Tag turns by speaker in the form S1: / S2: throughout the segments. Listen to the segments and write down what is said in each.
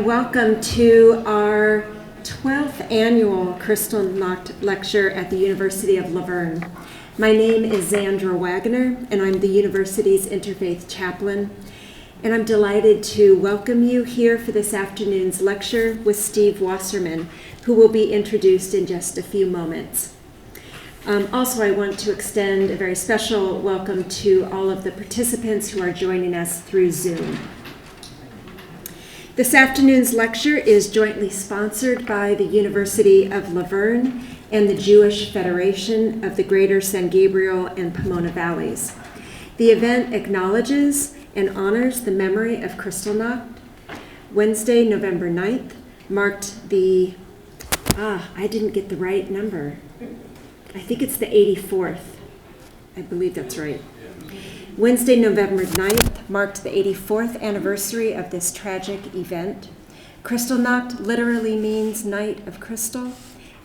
S1: and welcome to our 12th annual Kristallnacht lecture at the University of Verne. My name is Xandra Wagner, and I'm the university's interfaith chaplain. And I'm delighted to welcome you here for this afternoon's lecture with Steve Wasserman, who will be introduced in just a few moments. Also, I want to extend a very special welcome to all of the participants who are joining us through Zoom. This afternoon's lecture is jointly sponsored by the University of Verne and the Jewish Federation of the Greater San Gabriel and Pomona Valleys. The event acknowledges and honors the memory of Kristallnacht. Wednesday, November 9th, marked the, I didn't get the right number. I think it's the 84th. I believe that's right. Wednesday, November 9th, marked the 84th anniversary of this tragic event. Kristallnacht literally means night of crystal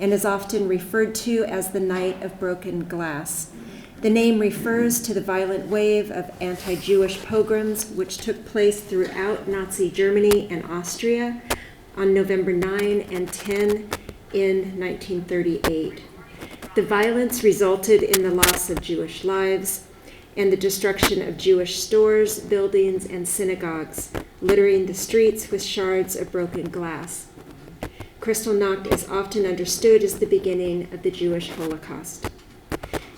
S1: and is often referred to as the night of broken glass. The name refers to the violent wave of anti-Jewish pogroms which took place throughout Nazi Germany and Austria on November 9 and 10 in 1938. The violence resulted in the loss of Jewish lives and the destruction of Jewish stores, buildings, and synagogues, littering the streets with shards of broken glass. Kristallnacht is often understood as the beginning of the Jewish Holocaust.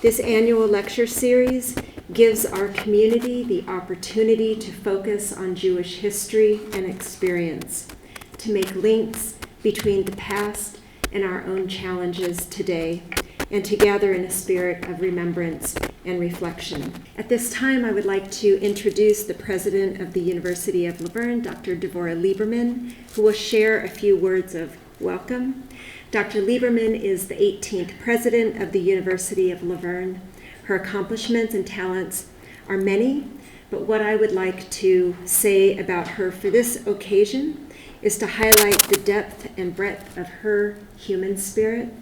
S1: This annual lecture series gives our community the opportunity to focus on Jewish history and experience, to make links between the past and our own challenges today, and to gather in a spirit of remembrance and reflection. At this time, I would like to introduce the president of the University of Verne, Dr. Devorah Lieberman, who will share a few words of welcome. Dr. Lieberman is the 18th president of the University of Verne. Her accomplishments and talents are many, but what I would like to say about her for this occasion is to highlight the depth and breadth of her human spirit.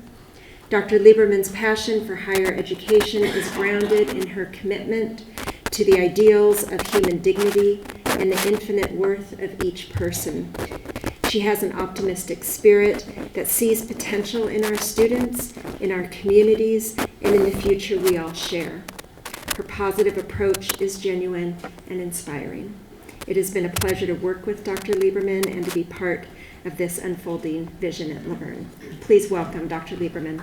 S1: Dr. Lieberman's passion for higher education is grounded in her commitment to the ideals of human dignity and the infinite worth of each person. She has an optimistic spirit that sees potential in our students, in our communities, and in the future we all share. Her positive approach is genuine and inspiring. It has been a pleasure to work with Dr. Lieberman and to be part of this unfolding vision at Verne. Please welcome Dr. Lieberman.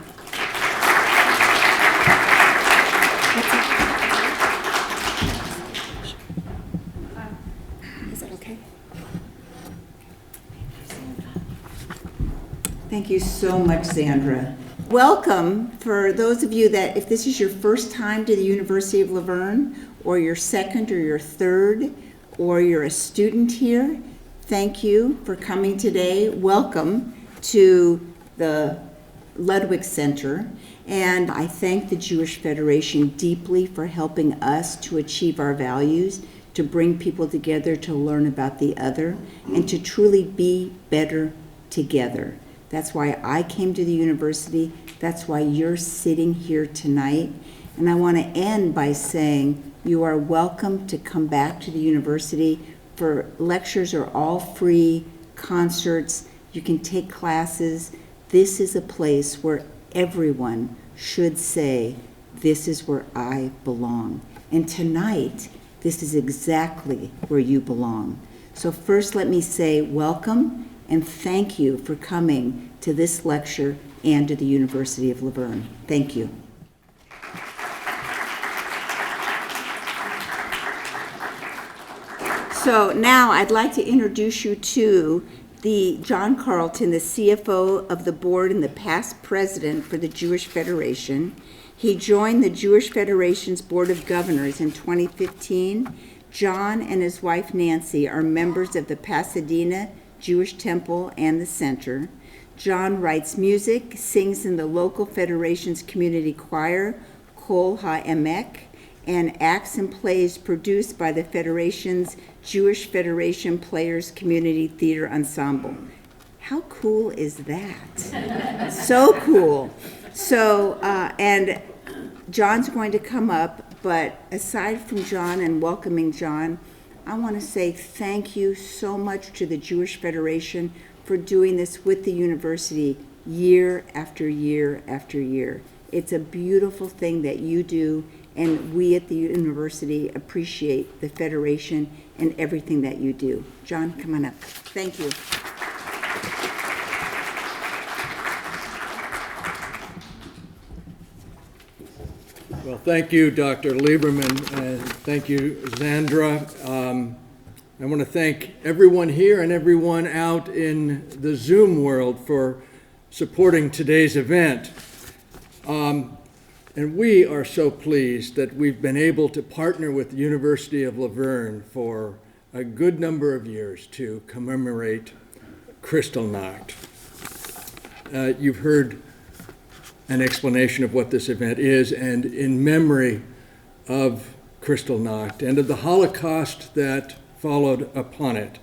S1: Is that okay?
S2: Thank you so much, Xandra. Welcome for those of you that, if this is your first time to the University of Verne, or your second or your third, or you're a student here, thank you for coming today. Welcome to the Ludwig Center. And I thank the Jewish Federation deeply for helping us to achieve our values, to bring people together to learn about the other, and to truly be better together. That's why I came to the university. That's why you're sitting here tonight. And I want to end by saying you are welcome to come back to the university. For lectures are all free, concerts, you can take classes. This is a place where everyone should say, this is where I belong. And tonight, this is exactly where you belong. So first let me say welcome and thank you for coming to this lecture and to the University of Verne. Thank you. So now I'd like to introduce you to John Carlton, the CFO of the board and the past president for the Jewish Federation. He joined the Jewish Federation's Board of Governors in 2015. John and his wife Nancy are members of the Pasadena Jewish Temple and the Center. John writes music, sings in the local Federation's community choir, Kol HaEmek, and acts and plays produced by the Federation's Jewish Federation Players Community Theater Ensemble. How cool is that? So cool. So, and John's going to come up, but aside from John and welcoming John, I want to say thank you so much to the Jewish Federation for doing this with the university year after year after year. It's a beautiful thing that you do, and we at the university appreciate the Federation and everything that you do. John, come on up. Thank you.
S3: Well, thank you, Dr. Lieberman, and thank you, Zandra. I want to thank everyone here and everyone out in the Zoom world for supporting today's event. And we are so pleased that we've been able to partner with the University of Laverne for a good number of years to commemorate Kristallnacht. You've heard an explanation of what this event is, and in memory of Kristallnacht and of the Holocaust that followed upon it,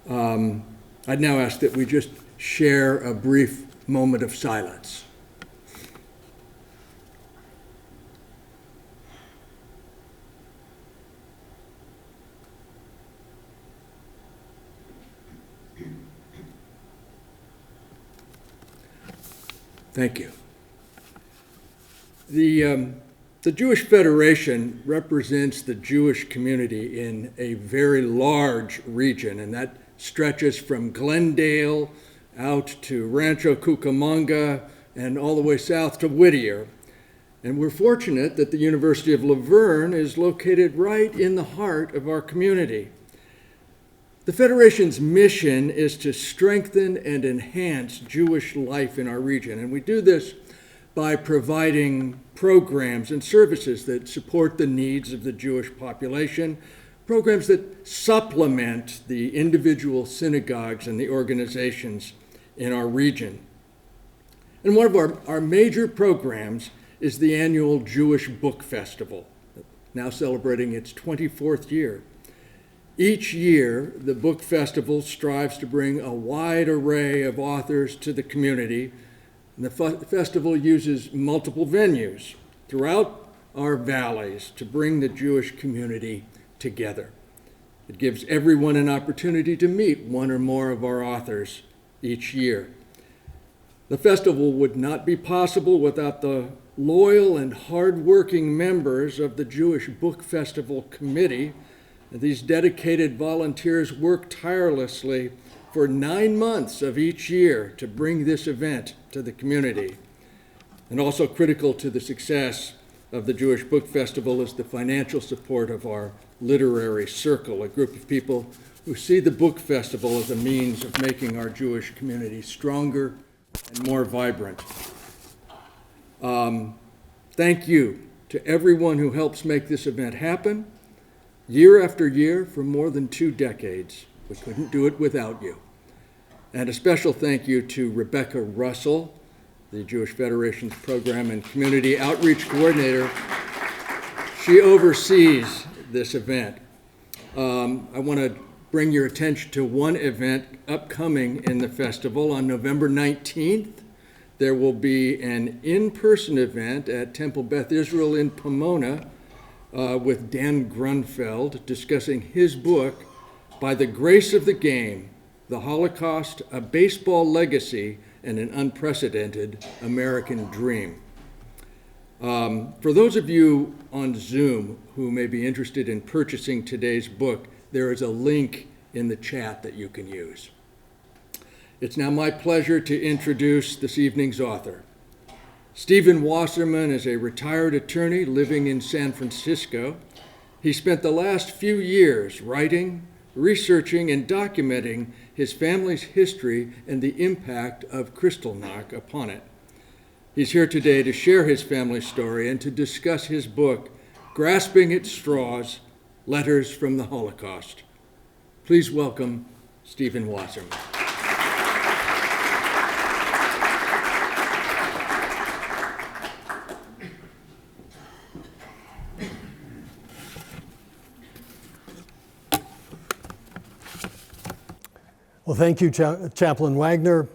S3: I'd now ask that we just share a brief moment of silence. Thank you. The Jewish Federation represents the Jewish community in a very large region, and that stretches from Glendale out to Rancho Cucamonga and all the way south to Whittier. And we're fortunate that the University of Laverne is located right in the heart of our community. The Federation's mission is to strengthen and enhance Jewish life in our region, and we do this by providing programs and services that support the needs of the Jewish population, programs that supplement the individual synagogues and the organizations in our region. And one of our major programs is the annual Jewish Book Festival, now celebrating its 24th year. Each year, the Book Festival strives to bring a wide array of authors to the community. And the festival uses multiple venues throughout our valleys to bring the Jewish community together. It gives everyone an opportunity to meet one or more of our authors each year. The festival would not be possible without the loyal and hardworking members of the Jewish Book Festival Committee. These dedicated volunteers work tirelessly for 9 months of each year to bring this event to the community. And also critical to the success of the Jewish Book Festival is the financial support of our literary circle, a group of people who see the Book Festival as a means of making our Jewish community stronger and more vibrant. Thank you to everyone who helps make this event happen, year after year for more than 2 decades. We couldn't do it without you. And a special thank you to Rebecca Russell, the Jewish Federation's Program and Community Outreach Coordinator. She oversees this event. I want to bring your attention to one event upcoming in the festival. On November 19th, there will be an in-person event at Temple Beth Israel in Pomona with Dan Grunfeld discussing his book, By the Grace of the Game, The Holocaust, A Baseball Legacy, and an Unprecedented American Dream. For those of you on Zoom who may be interested in purchasing today's book, there is a link in the chat that you can use. It's now my pleasure to introduce this evening's author. Stephen Wasserman is a retired attorney living in San Francisco. He spent the last few years writing, researching, and documenting his family's history and the impact of Kristallnacht upon it. He's here today to share his family story and to discuss his book, Grasping at Straws, Letters from the Holocaust. Please welcome Stephen Wasserman.
S4: Well, thank you, Chaplain Wagner,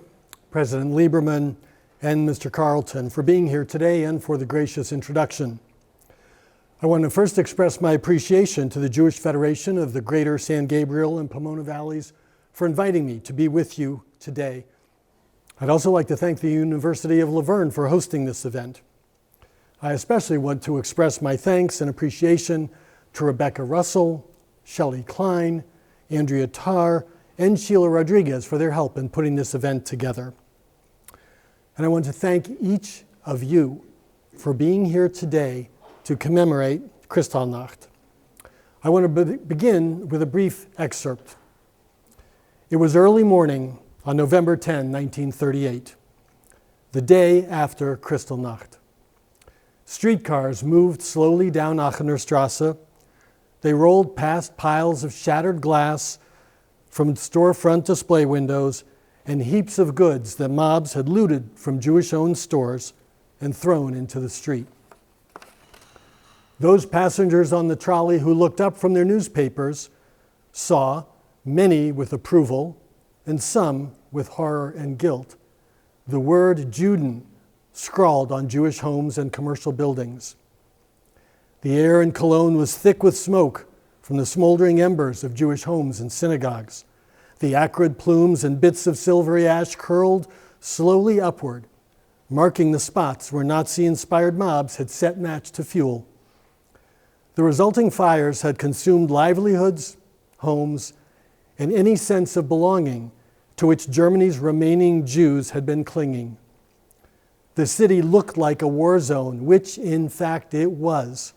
S4: President Lieberman, and Mr. Carlton for being here today and for the gracious introduction. I want to first express my appreciation to the Jewish Federation of the Greater San Gabriel and Pomona Valleys for inviting me to be with you today. I'd also like to thank the University of Laverne for hosting this event. I especially want to express my thanks and appreciation to Rebecca Russell, Shelley Klein, Andrea Tarr, and Sheila Rodriguez for their help in putting this event together. And I want to thank each of you for being here today to commemorate Kristallnacht. I want to begin with a brief excerpt. It was early morning on November 10, 1938, the day after Kristallnacht. Streetcars moved slowly down Aachener Strasse. They rolled past piles of shattered glass from storefront display windows and heaps of goods that mobs had looted from Jewish-owned stores and thrown into the street. Those passengers on the trolley who looked up from their newspapers saw, many with approval and some with horror and guilt, the word Juden scrawled on Jewish homes and commercial buildings. The air in Cologne was thick with smoke from the smoldering embers of Jewish homes and synagogues. The acrid plumes and bits of silvery ash curled slowly upward, marking the spots where Nazi-inspired mobs had set match to fuel. The resulting fires had consumed livelihoods, homes, and any sense of belonging to which Germany's remaining Jews had been clinging. The city looked like a war zone, which in fact it was.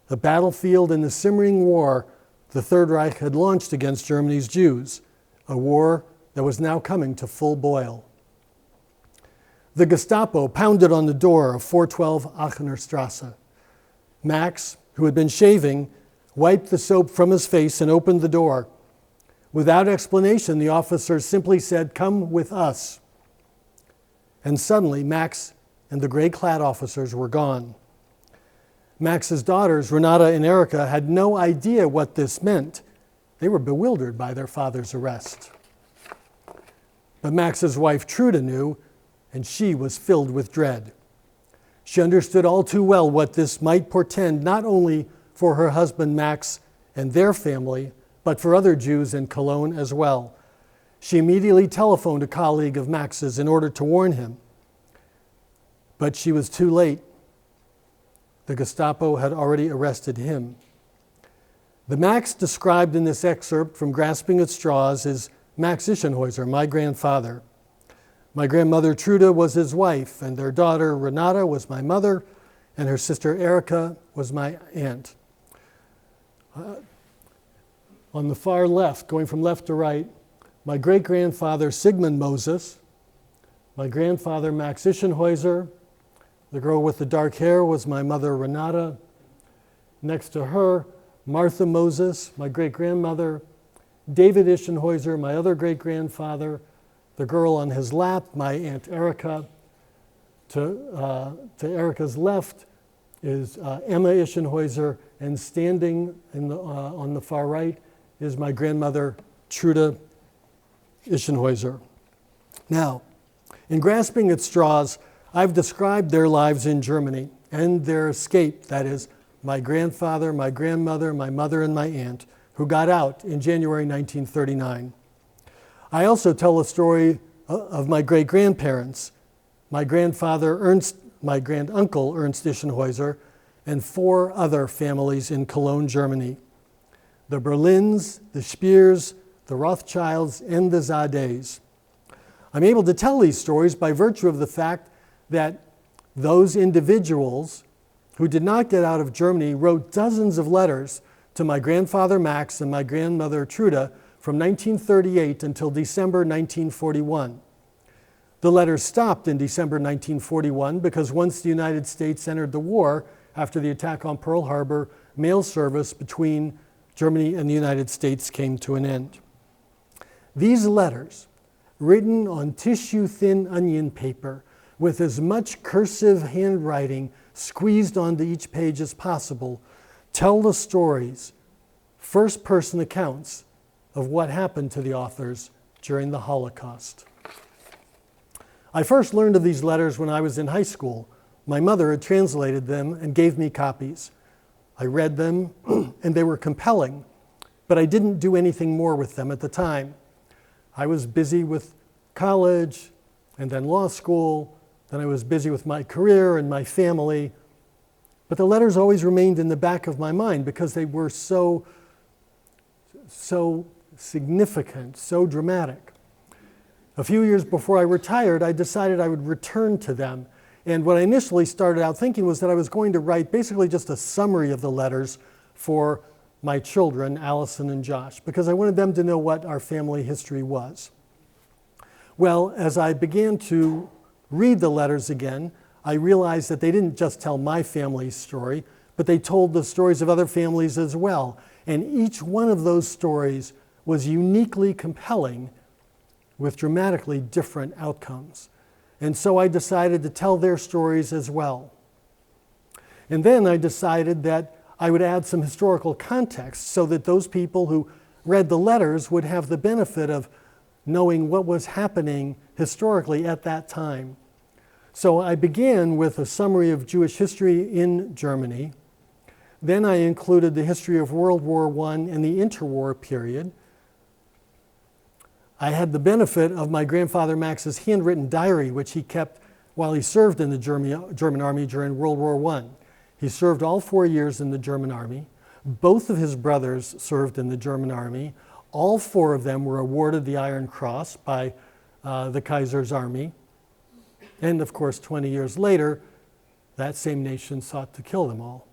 S4: A battlefield in the simmering war the Third Reich had launched against Germany's Jews, a war that was now coming to full boil. The Gestapo pounded on the door of 412 Aachener Strasse. Max, who had been shaving, wiped the soap from his face and opened the door. Without explanation, the officer simply said, "Come with us." And suddenly, Max and the gray-clad officers were gone. Max's daughters, Renata and Erica, had no idea what this meant. They were bewildered by their father's arrest. But Max's wife, Trude, knew, and she was filled with dread. She understood all too well what this might portend, not only for her husband Max and their family, but for other Jews in Cologne as well. She immediately telephoned a colleague of Max's in order to warn him. But she was too late. The Gestapo had already arrested him. The Max described in this excerpt from Grasping at Straws is Max Ischenhäuser, my grandfather. My grandmother Trude was his wife, and their daughter Renata was my mother, and her sister Erica was my aunt. On the far left, going from left to right, my great-grandfather Sigmund Moses, my grandfather Max Ischenhäuser, the girl with the dark hair was my mother Renata. Next to her, Martha Moses, my great-grandmother, David Ischenhäuser, my other great-grandfather, the girl on his lap, my Aunt Erica. To Erica's left is Emma Ischenhäuser, and standing on the far right is my grandmother, Trude Ischenhäuser. Now, in Grasping at Straws, I've described their lives in Germany and their escape, that is, my grandfather, my grandmother, my mother, and my aunt, who got out in January 1939. I also tell a story of my great-grandparents, my grandfather Ernst, my granduncle Ernst Ischenhäuser, and 4 other families in Cologne, Germany. The Berlins, the Speers, the Rothschilds, and the Zades. I'm able to tell these stories by virtue of the fact that those individuals who did not get out of Germany wrote dozens of letters to my grandfather Max and my grandmother Trude from 1938 until December 1941. The letters stopped in December 1941 because once the United States entered the war after the attack on Pearl Harbor, mail service between Germany and the United States came to an end. These letters, written on tissue-thin onion paper with as much cursive handwriting squeezed onto each page as possible, tell the stories, first-person accounts of what happened to the authors during the Holocaust. I first learned of these letters when I was in high school. My mother had translated them and gave me copies. I read them, and they were compelling, but I didn't do anything more with them at the time. I was busy with college, and then law school, then I was busy with my career and my family, but the letters always remained in the back of my mind because they were so significant, so dramatic. A few years before I retired, I decided I would return to them. And what I initially started out thinking was that I was going to write basically just a summary of the letters for my children, Allison and Josh, because I wanted them to know what our family history was. Well, as I began to read the letters again, I realized that they didn't just tell my family's story, but they told the stories of other families as well. And each one of those stories was uniquely compelling with dramatically different outcomes. And so I decided to tell their stories as well. And then I decided that I would add some historical context so that those people who read the letters would have the benefit of knowing what was happening historically at that time. So I began with a summary of Jewish history in Germany. Then I included the history of World War I and the interwar period. I had the benefit of my grandfather Max's handwritten diary, which he kept while he served in the German army during World War I. He served all 4 years in the German army. Both of his brothers served in the German army. All 4 of them were awarded the Iron Cross by the Kaiser's army. And of course, 20 years later, that same nation sought to kill them all.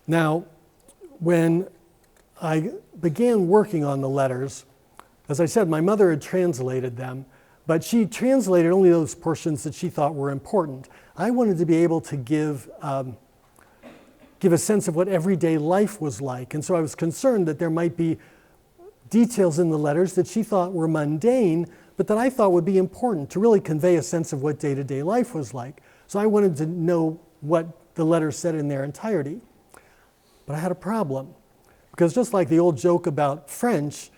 S4: Now, when I began working on the letters, as I said, my mother had translated them, but she translated only those portions that she thought were important. I wanted to be able to give a sense of what everyday life was like, and so I was concerned that there might be details in the letters that she thought were mundane, but that I thought would be important to really convey a sense of what day-to-day life was like. So I wanted to know what the letters said in their entirety. But I had a problem. Because just like the old joke about French,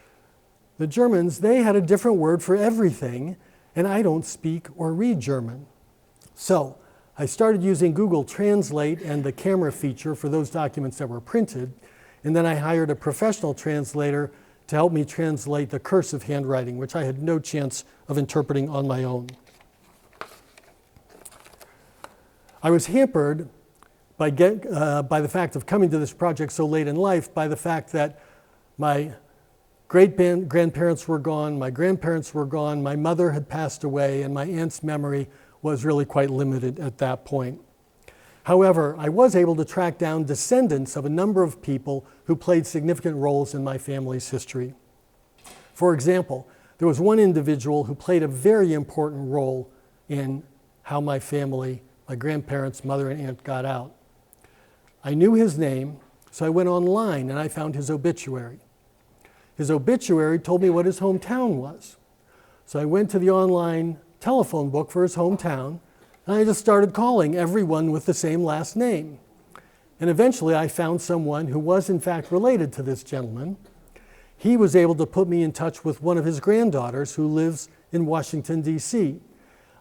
S4: the Germans, they had a different word for everything, and I don't speak or read German. So I started using Google Translate and the camera feature for those documents that were printed, and then I hired a professional translator to help me translate the cursive handwriting, which I had no chance of interpreting on my own. I was hampered by the fact of coming to this project so late in life, by the fact that my great-grandparents were gone, my grandparents were gone, my mother had passed away, and my aunt's memory was really quite limited at that point. However, I was able to track down descendants of a number of people who played significant roles in my family's history. For example, there was one individual who played a very important role in how my family, my grandparents, mother, and aunt got out. I knew his name, so I went online and I found his obituary. His obituary told me what his hometown was. So I went to the online telephone book for his hometown, and I just started calling everyone with the same last name. And eventually I found someone who was in fact related to this gentleman. He was able to put me in touch with one of his granddaughters who lives in Washington, D.C.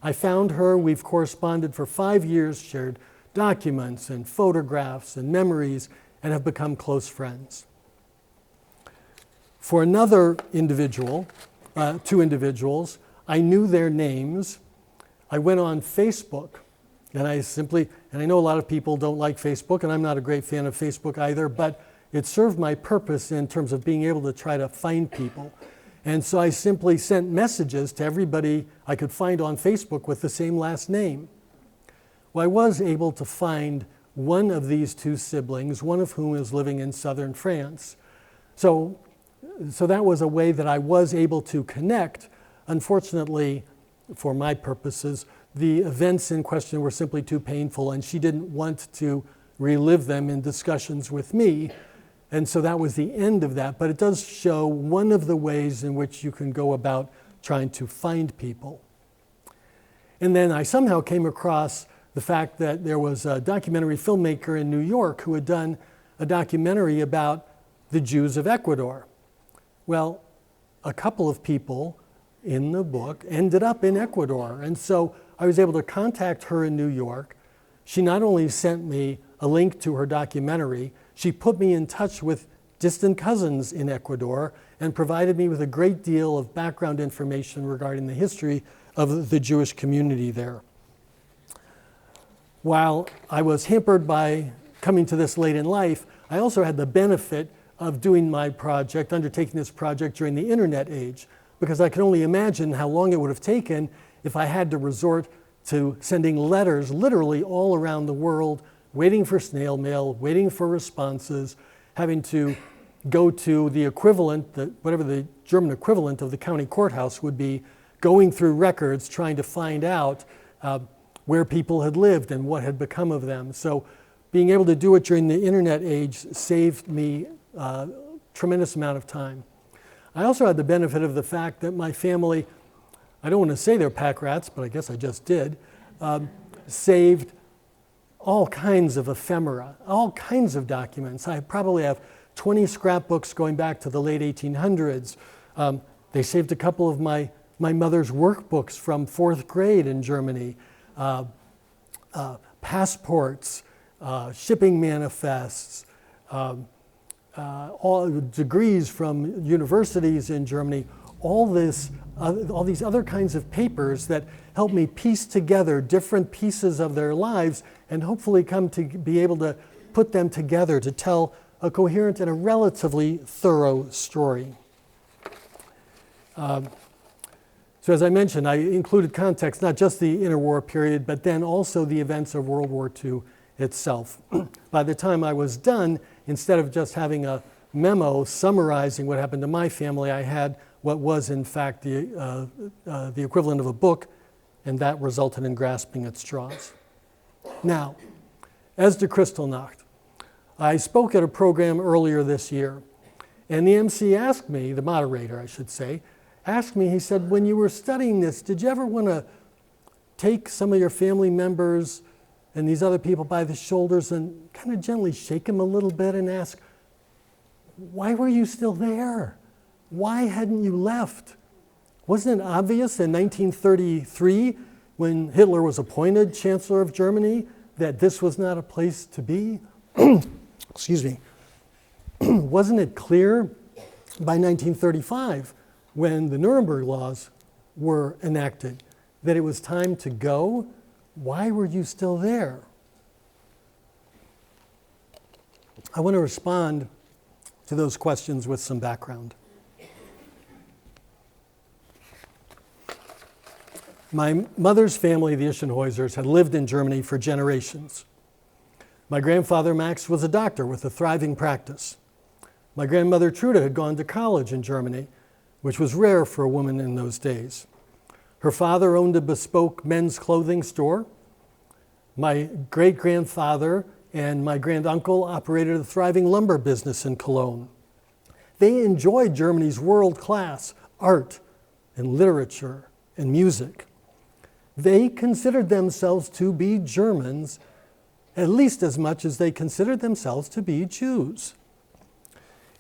S4: I found her, we've corresponded for 5 years, shared documents and photographs and memories, and have become close friends. For another individual, 2 individuals, I knew their names. I went on Facebook, and I know a lot of people don't like Facebook, and I'm not a great fan of Facebook either, but it served my purpose in terms of being able to try to find people. And so I simply sent messages to everybody I could find on Facebook with the same last name. Well, I was able to find one of these 2 siblings, one of whom is living in southern France. So that was a way that I was able to connect. Unfortunately, for my purposes, the events in question were simply too painful, and she didn't want to relive them in discussions with me. And so that was the end of that. But it does show one of the ways in which you can go about trying to find people. And then I somehow came across the fact that there was a documentary filmmaker in New York who had done a documentary about the Jews of Ecuador. Well, a couple of people in the book ended up in Ecuador. And so I was able to contact her in New York, She not only sent me a link to her documentary, she put me in touch with distant cousins in Ecuador and provided me with a great deal of background information regarding the history of the Jewish community there. While I was hampered by coming to this late in life, I also had the benefit of doing my project, undertaking this project during the internet age, because I can only imagine how long it would have taken if I had to resort to sending letters literally all around the world, waiting for snail mail, waiting for responses, having to go to the equivalent, whatever the German equivalent of the county courthouse would be, going through records, trying to find out where people had lived and what had become of them. So being able to do it during the internet age saved me a tremendous amount of time. I also had the benefit of the fact that my family, I don't want to say they're pack rats, but I guess I just did, saved all kinds of ephemera, all kinds of documents. I probably have 20 scrapbooks going back to the late 1800s. They saved a couple of my mother's workbooks from 4th grade in Germany, passports, shipping manifests, all degrees from universities in Germany, all these other kinds of papers that help me piece together different pieces of their lives and hopefully come to be able to put them together to tell a coherent and a relatively thorough story. So as I mentioned, I included context, not just the interwar period, but then also the events of World War II itself. By the time I was done, instead of just having a memo summarizing what happened to my family, I had what was in fact the equivalent of a book, and that resulted in grasping at straws. Now, as to Kristallnacht, I spoke at a program earlier this year, and the MC asked me, the moderator I should say, asked me, he said, when you were studying this, did you ever want to take some of your family members and these other people by the shoulders and kind of gently shake them a little bit and ask, why were you still there? Why hadn't you left? Wasn't it obvious in 1933, when Hitler was appointed Chancellor of Germany, that this was not a place to be? Excuse me. Wasn't it clear by 1935, when the Nuremberg laws were enacted, that it was time to go? Why were you still there? I want to respond to those questions with some background. My mother's family, the Ischenhäusers, had lived in Germany for generations. My grandfather, Max, was a doctor with a thriving practice. My grandmother, Trude, had gone to college in Germany, which was rare for a woman in those days. Her father owned a bespoke men's clothing store. My great-grandfather and my granduncle operated a thriving lumber business in Cologne. They enjoyed Germany's world-class art and literature and music. They considered themselves to be Germans at least as much as they considered themselves to be Jews.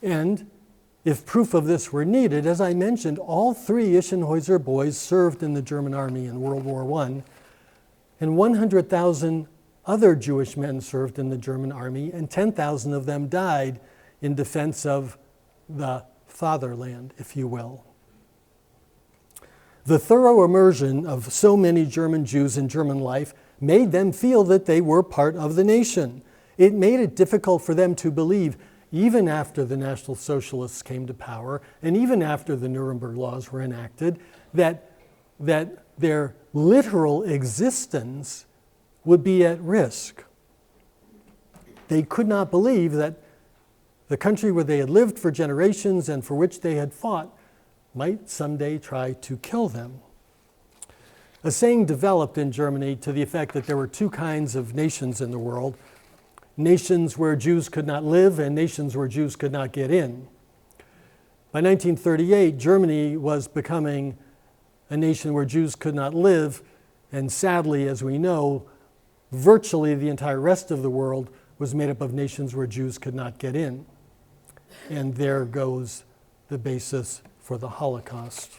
S4: And if proof of this were needed, as I mentioned, all three Ischenhäuser boys served in the German army in World War I, and 100,000 other Jewish men served in the German army, and 10,000 of them died in defense of the fatherland, if you will. The thorough immersion of so many German Jews in German life made them feel that they were part of the nation. It made it difficult for them to believe, even after the National Socialists came to power, and even after the Nuremberg laws were enacted, that their literal existence would be at risk. They could not believe that the country where they had lived for generations and for which they had fought might someday try to kill them. A saying developed in Germany to the effect that there were two kinds of nations in the world: nations where Jews could not live and nations where Jews could not get in. By 1938, Germany was becoming a nation where Jews could not live, and sadly, as we know, virtually the entire rest of the world was made up of nations where Jews could not get in. And there goes the basis for the Holocaust.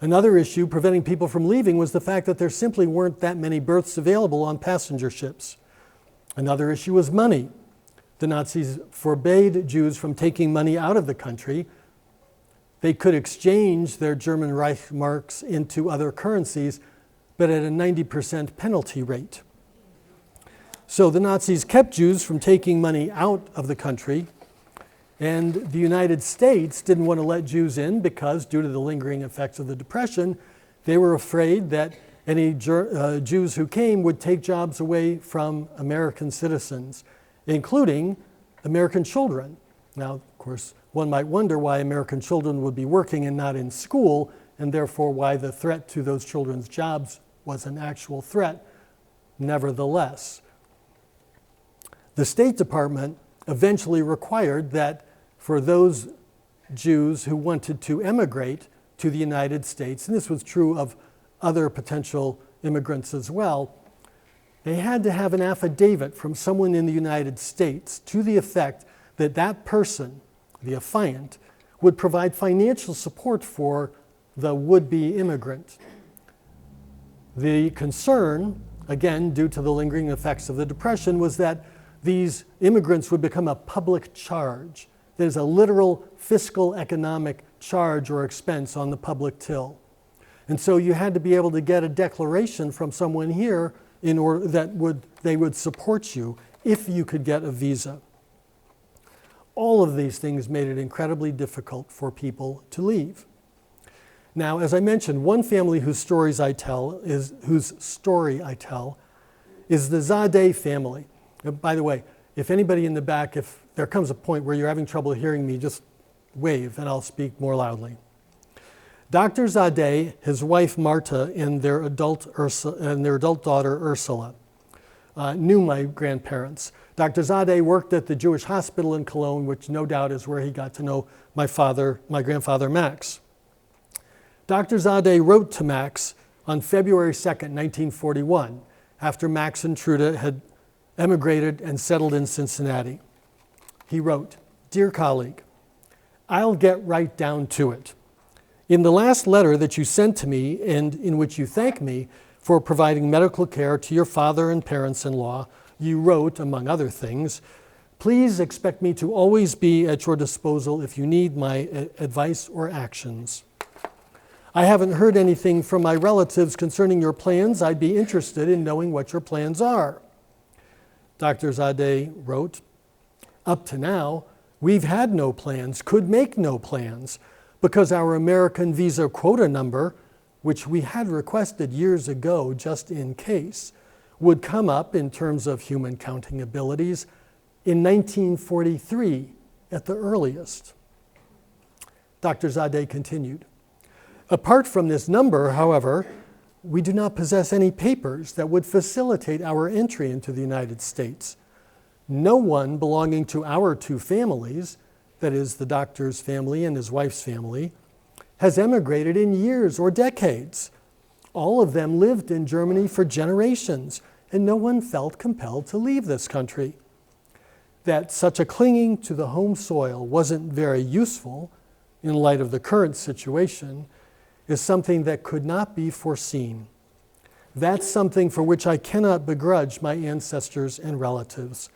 S4: Another issue preventing people from leaving was the fact that there simply weren't that many berths available on passenger ships. Another issue was money. The Nazis forbade Jews from taking money out of the country. They could exchange their German Reichsmarks into other currencies, but at a 90% penalty rate. So the Nazis kept Jews from taking money out of the country, and the United States didn't want to let Jews in because, due to the lingering effects of the Depression, they were afraid that any Jews who came would take jobs away from American citizens, including American children. Now, of course, one might wonder why American children would be working and not in school, and therefore why the threat to those children's jobs was an actual threat. Nevertheless, the State Department eventually required that for those Jews who wanted to emigrate to the United States, and this was true of other potential immigrants as well, they had to have an affidavit from someone in the United States to the effect that that person, the affiant, would provide financial support for the would-be immigrant. The concern, again, due to the lingering effects of the Depression, was that these immigrants would become a public charge. There's a literal fiscal economic charge or expense on the public till. And so you had to be able to get a declaration from someone here in order that they would support you if you could get a visa. All of these things made it incredibly difficult for people to leave. Now, as I mentioned, one family whose story I tell is the Zadeh family. By the way, if anybody in the back, if there comes a point where you're having trouble hearing me, just wave and I'll speak more loudly. Dr. Zadeh, his wife Marta, and their adult daughter Ursula knew my grandparents. Dr. Zadeh worked at the Jewish hospital in Cologne, which no doubt is where he got to know my grandfather Max. Dr. Zadeh wrote to Max on February 2nd, 1941, after Max and Truda had emigrated and settled in Cincinnati. He wrote, "Dear colleague, I'll get right down to it. In the last letter that you sent to me and in which you thank me for providing medical care to your father and parents-in-law, you wrote, among other things, please expect me to always be at your disposal if you need my advice or actions. I haven't heard anything from my relatives concerning your plans. I'd be interested in knowing what your plans are." Dr. Zadeh wrote, "Up to now, we've had no plans, could make no plans, because our American visa quota number, which we had requested years ago just in case, would come up in terms of human counting abilities in 1943 at the earliest." Dr. Zadeh continued, "Apart from this number, however, we do not possess any papers that would facilitate our entry into the United States. No one belonging to our two families, that is, the doctor's family and his wife's family, has emigrated in years or decades. All of them lived in Germany for generations, and no one felt compelled to leave this country. That such a clinging to the home soil wasn't very useful in light of the current situation is something that could not be foreseen. That's something for which I cannot begrudge my ancestors and relatives.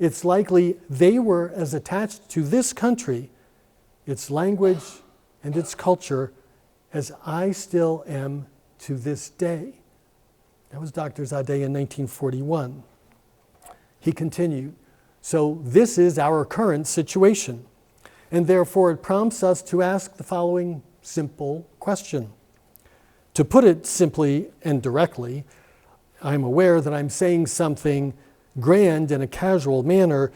S4: It's likely they were as attached to this country, its language, and its culture as I still am to this day." That was Dr. Zadeh in 1941. He continued, "So this is our current situation, and therefore it prompts us to ask the following simple question. To put it simply and directly, I'm aware that I'm saying something grand in a casual manner.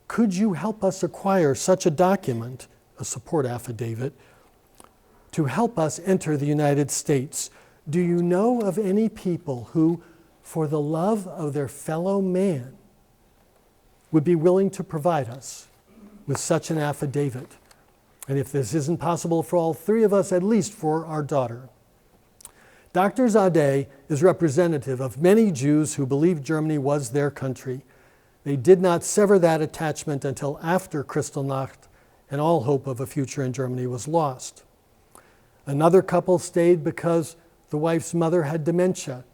S4: Could you help us acquire such a document, a support affidavit, to help us enter the United States? Do you know of any people who, for the love of their fellow man, would be willing to provide us with such an affidavit? And if this isn't possible for all three of us, at least for our daughter." Dr. Zadeh is representative of many Jews who believed Germany was their country. They did not sever that attachment until after Kristallnacht and all hope of a future in Germany was lost. Another couple stayed because the wife's mother had dementia.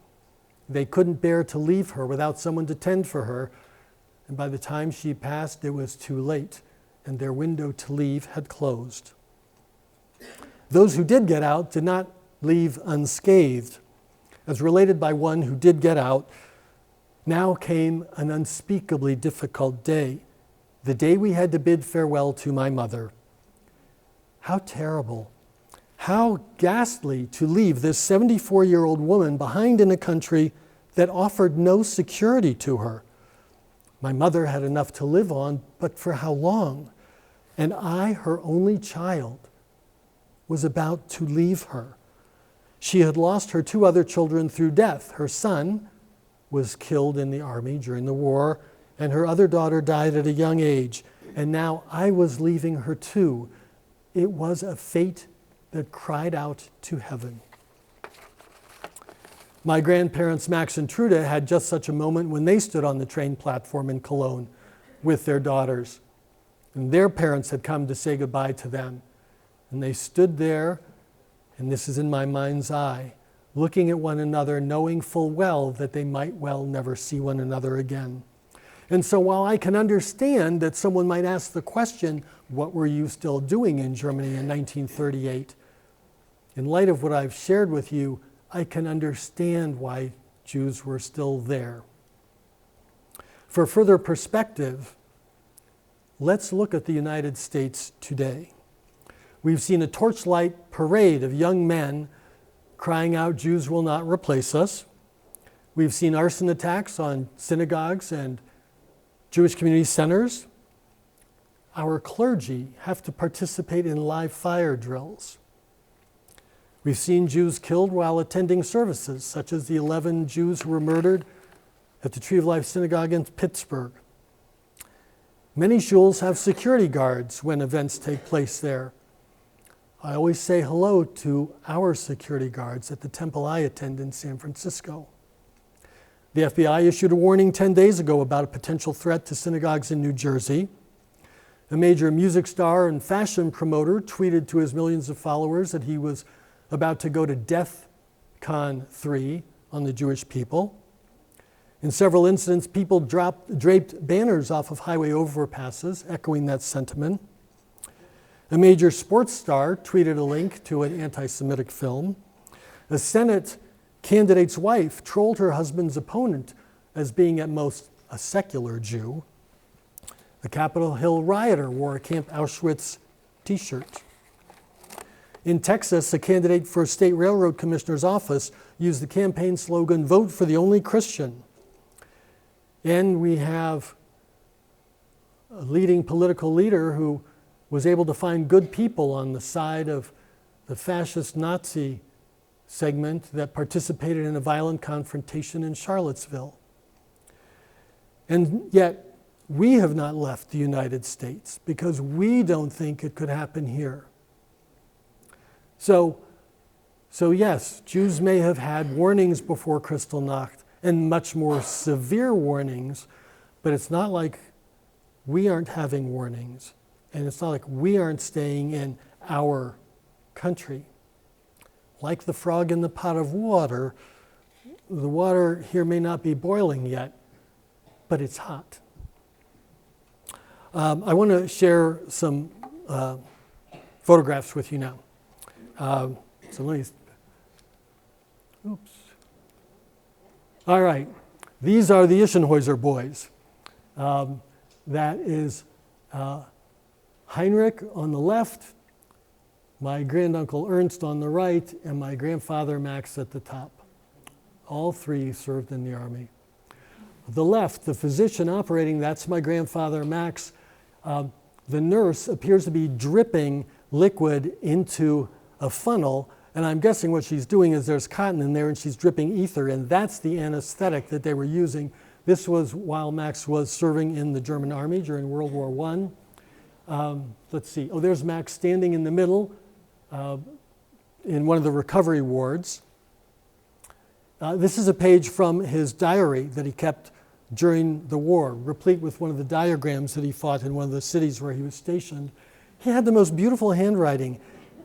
S4: They couldn't bear to leave her without someone to tend for her, and by the time she passed, it was too late, and their window to leave had closed. Those who did get out did not leave unscathed. As related by one who did get out, now came an unspeakably difficult day, the day we had to bid farewell to my mother. How terrible, how ghastly to leave this 74-year-old woman behind in a country that offered no security to her. My mother had enough to live on, but for how long? And I, her only child, was about to leave her. She had lost her 2 other children through death. Her son was killed in the army during the war, and her other daughter died at a young age. And now I was leaving her too. It was a fate that cried out to heaven. My grandparents, Max and Trude, had just such a moment when they stood on the train platform in Cologne with their daughters. And their parents had come to say goodbye to them. And they stood there, and this is in my mind's eye, looking at one another, knowing full well that they might well never see one another again. And so while I can understand that someone might ask the question, what were you still doing in Germany in 1938? In light of what I've shared with you, I can understand why Jews were still there. For further perspective, let's look at the United States today. We've seen a torchlight parade of young men crying out, "Jews will not replace us." We've seen arson attacks on synagogues and Jewish community centers. Our clergy have to participate in live fire drills. We've seen Jews killed while attending services, such as the 11 Jews who were murdered at the Tree of Life Synagogue in Pittsburgh. Many shuls have security guards when events take place there. I always say hello to our security guards at the temple I attend in San Francisco. The FBI issued a warning 10 days ago about a potential threat to synagogues in New Jersey. A major music star and fashion promoter tweeted to his millions of followers that he was about to go to DEFCON 3 on the Jewish people. In several incidents, people draped banners off of highway overpasses, echoing that sentiment. A major sports star tweeted a link to an anti-Semitic film. A Senate candidate's wife trolled her husband's opponent as being at most a secular Jew. The Capitol Hill rioter wore a Camp Auschwitz t-shirt. In Texas, a candidate for state railroad commissioner's office used the campaign slogan, "Vote for the only Christian." And we have a leading political leader who was able to find good people on the side of the fascist Nazi segment that participated in a violent confrontation in Charlottesville. And yet, we have not left the United States because we don't think it could happen here. So yes, Jews may have had warnings before Kristallnacht and much more severe warnings, but it's not like we aren't having warnings. And it's not like we aren't staying in our country. Like the frog in the pot of water, the water here may not be boiling yet, but it's hot. I want to share some photographs with you now. So let me, oops. All right, these are the Ischenhäuser boys. That is Heinrich on the left, my granduncle Ernst on the right, and my grandfather Max at the top. All 3 served in the army. The left, the physician operating, that's my grandfather Max. The nurse appears to be dripping liquid into a funnel, and I'm guessing what she's doing is there's cotton in there and she's dripping ether, and that's the anesthetic that they were using. This was while Max was serving in the German army during World War I. Let's see. Oh, there's Max standing in the middle in one of the recovery wards. This is a page from his diary that he kept during the war, replete with one of the diagrams that he fought in one of the cities where he was stationed. He had the most beautiful handwriting.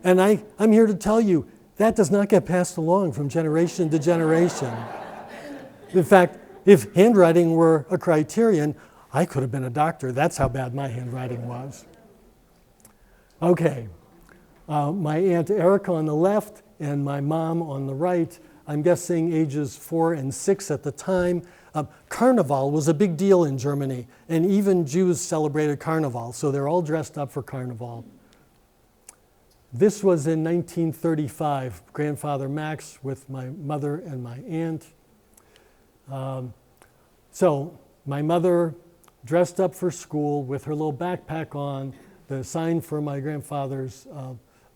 S4: And I'm here to tell you, that does not get passed along from generation to generation. In fact, if handwriting were a criterion, I could have been a doctor. That's how bad my handwriting was. Okay, my Aunt Erica on the left and my mom on the right. I'm guessing ages 4 and 6 at the time. Carnival was a big deal in Germany, and even Jews celebrated Carnival, so they're all dressed up for Carnival. This was in 1935, grandfather Max with my mother and my aunt. So my mother dressed up for school with her little backpack on. The sign for my grandfather's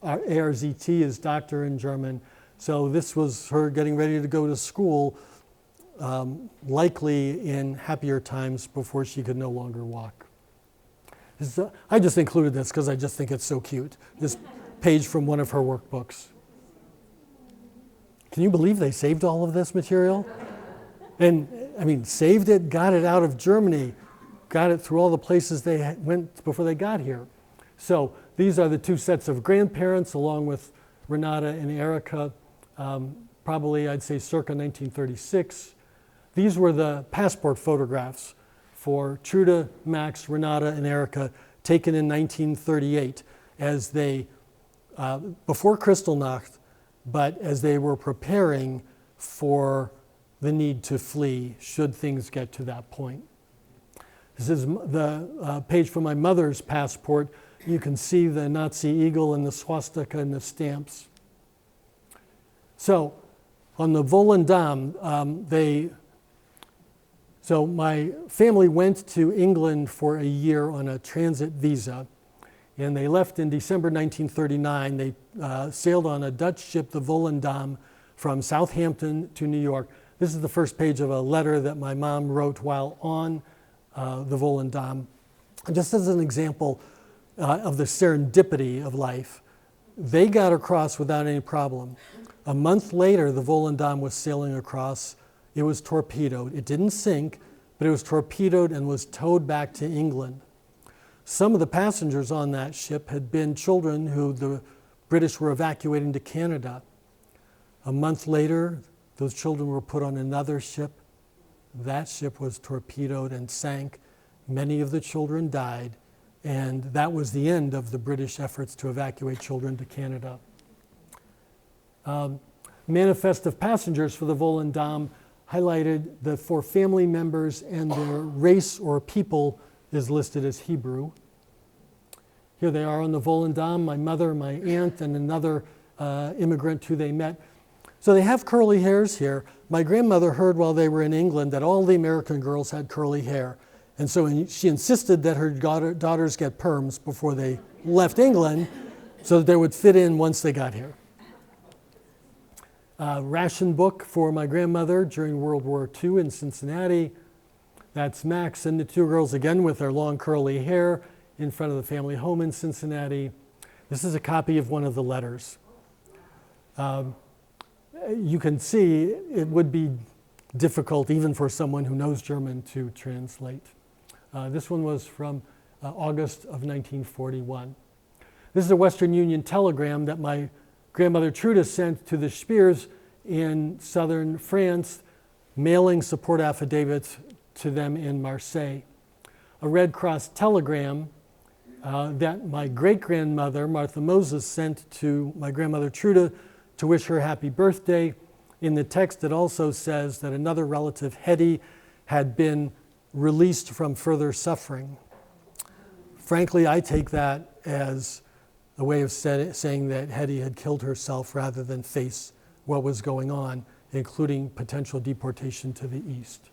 S4: ARZT is doctor in German. So this was her getting ready to go to school, likely in happier times before she could no longer walk. I just included this because I just think it's so cute. This page from one of her workbooks. Can you believe they saved all of this material? And I mean, saved it, got it out of Germany, got it through all the places they went before they got here. So these are the two sets of grandparents along with Renata and Erica, probably I'd say circa 1936. These were the passport photographs for Trude, Max, Renata, and Erica taken in 1938 as they, before Kristallnacht, but as they were preparing for the need to flee should things get to that point. This is the page from my mother's passport. You can see the Nazi eagle and the swastika and the stamps. So on the Volendam, so my family went to England for a year on a transit visa, and they left in December 1939. They sailed on a Dutch ship, the Volendam, from Southampton to New York. This is the first page of a letter that my mom wrote while on the Volendam. Just as an example of the serendipity of life, they got across without any problem. A month later, the Volendam was sailing across. It was torpedoed. It didn't sink, but it was torpedoed and was towed back to England. Some of the passengers on that ship had been children who the British were evacuating to Canada. A month later, those children were put on another ship. That ship was torpedoed and sank. Many of the children died, and that was the end of the British efforts to evacuate children to Canada. Manifest of passengers for the Volendam highlighted the 4 family members, and their race or people is listed as Hebrew. Here they are on the Volendam, my mother, my aunt, and another immigrant who they met. So they have curly hairs here. My grandmother heard while they were in England that all the American girls had curly hair. And so she insisted that her daughters get perms before they left England so that they would fit in once they got here. Ration book for my grandmother during World War II in Cincinnati. That's Max and the 2 girls again with their long curly hair in front of the family home in Cincinnati. This is a copy of one of the letters. You can see it would be difficult even for someone who knows German to translate. This one was from August of 1941. This is a Western Union telegram that my grandmother Trude sent to the Spears in southern France, mailing support affidavits to them in Marseille. A Red Cross telegram that my great-grandmother, Martha Moses, sent to my grandmother Trude to wish her happy birthday. In the text, it also says that another relative, Hetty, had been released from further suffering. Frankly, I take that as a way of saying that Hetty had killed herself rather than face what was going on, including potential deportation to the east.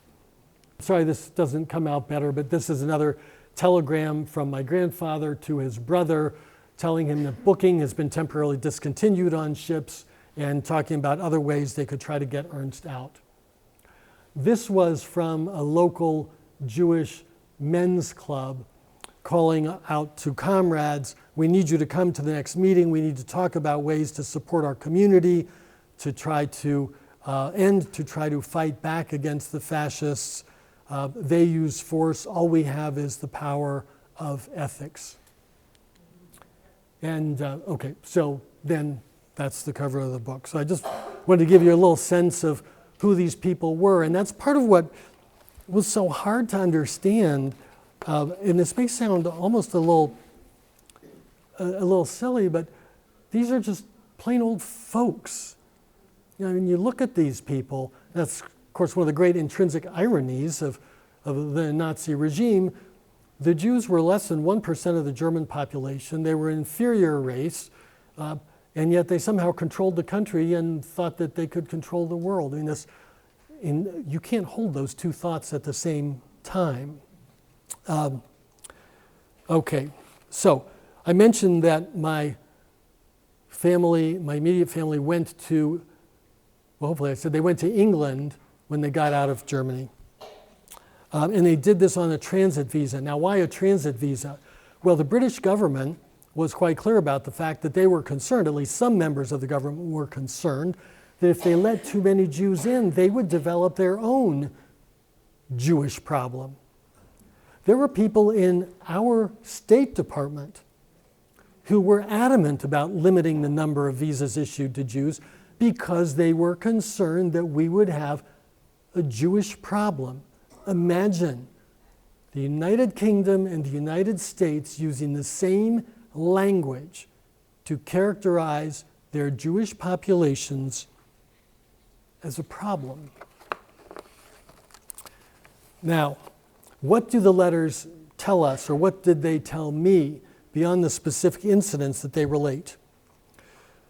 S4: Sorry, this doesn't come out better, but this is another telegram from my grandfather to his brother telling him that booking has been temporarily discontinued on ships and talking about other ways they could try to get Ernst out. This was from a local Jewish men's club calling out to comrades, we need you to come to the next meeting, we need to talk about ways to support our community, to try to fight back against the fascists. They use force, all we have is the power of ethics. And okay, so then that's the cover of the book. So I just wanted to give you a little sense of who these people were. And that's part of what was so hard to understand. And this may sound almost a little silly, but these are just plain old folks. You know, when you look at these people, that's of course one of the great intrinsic ironies of the Nazi regime. The Jews were less than 1% of the German population. They were an inferior race, and yet they somehow controlled the country and thought that they could control the world. I mean, you can't hold those two thoughts at the same time. Okay, so I mentioned that my immediate family went to, well, hopefully I said they went to England when they got out of Germany. And they did this on a transit visa. Now, why a transit visa? Well, the British government was quite clear about the fact that they were concerned, at least some members of the government were concerned, that if they let too many Jews in, they would develop their own Jewish problem. There were people in our State Department who were adamant about limiting the number of visas issued to Jews because they were concerned that we would have a Jewish problem. Imagine the United Kingdom and the United States using the same language to characterize their Jewish populations as a problem. Now, what do the letters tell us, or what did they tell me beyond the specific incidents that they relate?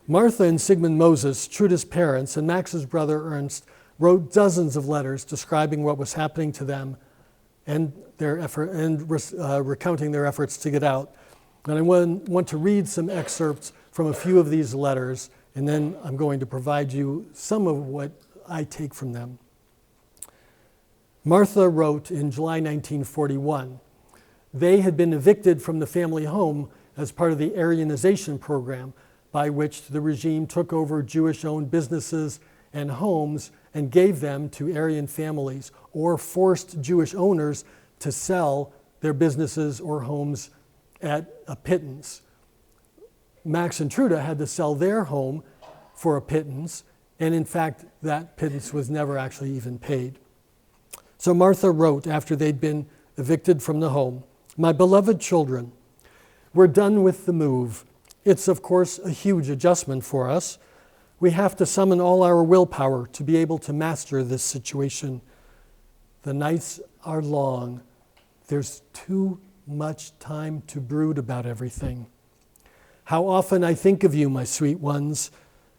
S4: Martha and Sigmund Moses, Truda's parents, and Max's brother Ernst wrote dozens of letters describing what was happening to them and recounting their efforts to get out. And I want to read some excerpts from a few of these letters, and then I'm going to provide you some of what I take from them. Martha wrote in July 1941, they had been evicted from the family home as part of the Aryanization program, by which the regime took over Jewish-owned businesses and homes and gave them to Aryan families, or forced Jewish owners to sell their businesses or homes at a pittance. Max and Truda had to sell their home for a pittance, and in fact, that pittance was never actually even paid. So Martha wrote after they'd been evicted from the home, "My beloved children, we're done with the move. It's, of course, a huge adjustment for us. We have to summon all our willpower to be able to master this situation. The nights are long. There's too much time to brood about everything. How often I think of you, my sweet ones.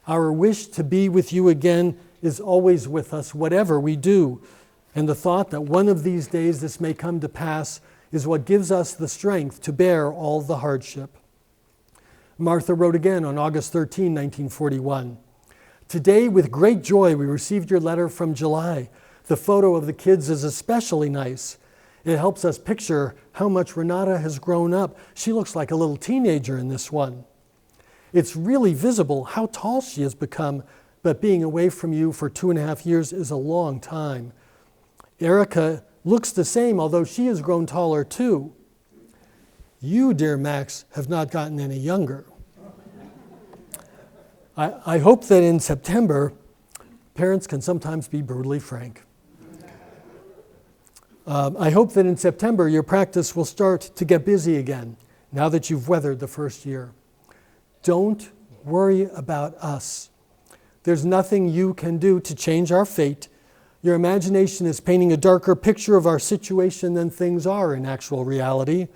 S4: Our wish to be with you again is always with us, whatever we do. And the thought that one of these days this may come to pass is what gives us the strength to bear all the hardship." Martha wrote again on August 13, 1941. "Today, with great joy, we received your letter from July. The photo of the kids is especially nice. It helps us picture how much Renata has grown up. She looks like a little teenager in this one. It's really visible how tall she has become, but being away from you for 2.5 years is a long time. Erica looks the same, although she has grown taller too. You, dear Max, have not gotten any younger. I hope that in September, parents can sometimes be brutally frank. I hope that in September your practice will start to get busy again, now that you've weathered the first year. Don't worry about us. There's nothing you can do to change our fate. Your imagination is painting a darker picture of our situation than things are in actual reality.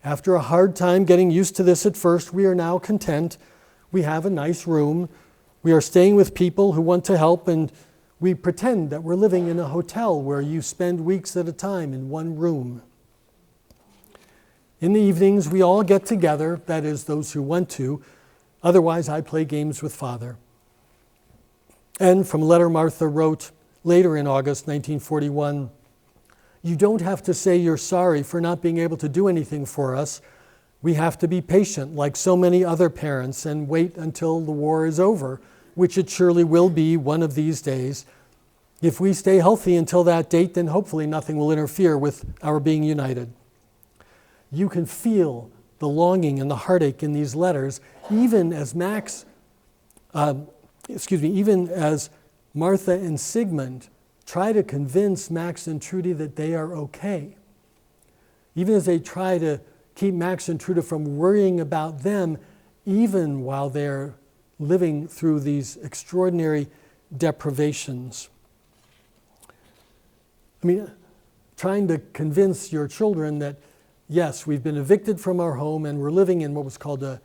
S4: After a hard time getting used to this at first, we are now content. We have a nice room. We are staying with people who want to help, and we pretend that we're living in a hotel where you spend weeks at a time in one room. In the evenings, we all get together, that is, those who want to. Otherwise, I play games with Father." And from a letter Martha wrote later in August 1941, "You don't have to say you're sorry for not being able to do anything for us. We have to be patient, like so many other parents, and wait until the war is over, which it surely will be one of these days. If we stay healthy until that date, then hopefully nothing will interfere with our being united. You can feel the longing and the heartache in these letters, even as even as Martha and Sigmund try to convince Max and Trudy that they are okay. Even as they try to keep Max and Trudy from worrying about them, even while they're living through these extraordinary deprivations. I mean, trying to convince your children that, yes, we've been evicted from our home and we're living in what was called a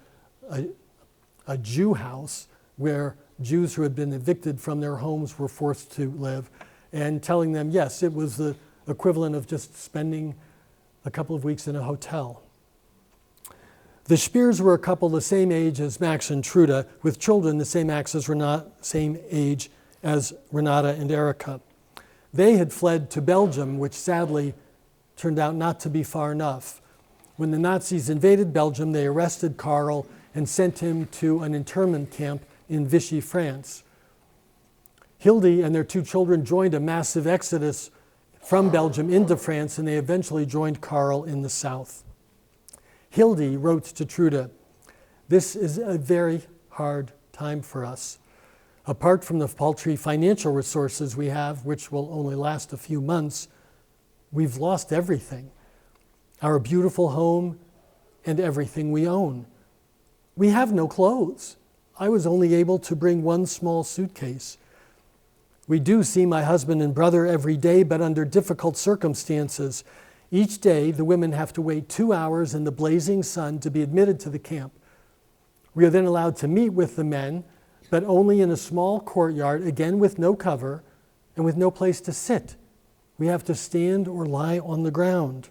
S4: Jew house, where Jews who had been evicted from their homes were forced to live, and telling them, yes, it was the equivalent of just spending a couple of weeks in a hotel. The Spears were a couple the same age as Max and Truda, with children the same age as Renata and Erica. They had fled to Belgium, which sadly turned out not to be far enough. When the Nazis invaded Belgium, they arrested Karl and sent him to an internment camp in Vichy, France. Hildy and their two children joined a massive exodus from Belgium into France, and they eventually joined Karl in the south. Hildy wrote to Truda, "This is a very hard time for us. Apart from the paltry financial resources we have, which will only last a few months, we've lost everything. Our beautiful home and everything we own. We have no clothes. I was only able to bring one small suitcase. We do see my husband and brother every day, but under difficult circumstances. Each day, the women have to wait 2 hours in the blazing sun to be admitted to the camp. We are then allowed to meet with the men, but only in a small courtyard, again with no cover and with no place to sit. We have to stand or lie on the ground.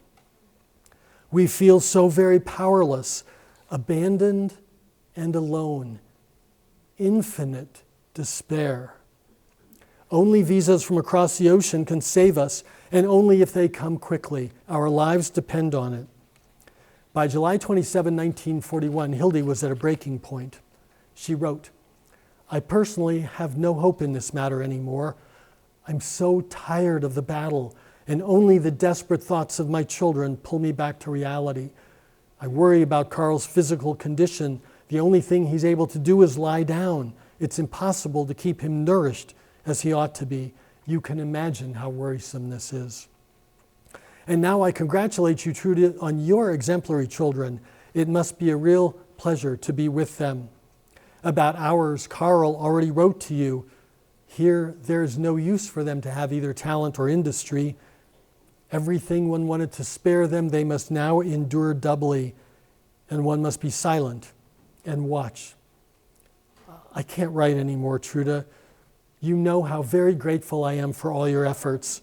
S4: We feel so very powerless, abandoned and alone. Infinite despair. Only visas from across the ocean can save us, and only if they come quickly. Our lives depend on it." By July 27, 1941, Hildy was at a breaking point. She wrote, "I personally have no hope in this matter anymore. I'm so tired of the battle, and only the desperate thoughts of my children pull me back to reality. I worry about Karl's physical condition. The only thing he's able to do is lie down. It's impossible to keep him nourished as he ought to be. You can imagine how worrisome this is. And now I congratulate you, Trudy, on your exemplary children. It must be a real pleasure to be with them. About ours, Karl already wrote to you. Here, there is no use for them to have either talent or industry. Everything one wanted to spare them, they must now endure doubly, and one must be silent and watch." I can't write anymore, Truda. You know how very grateful I am for all your efforts.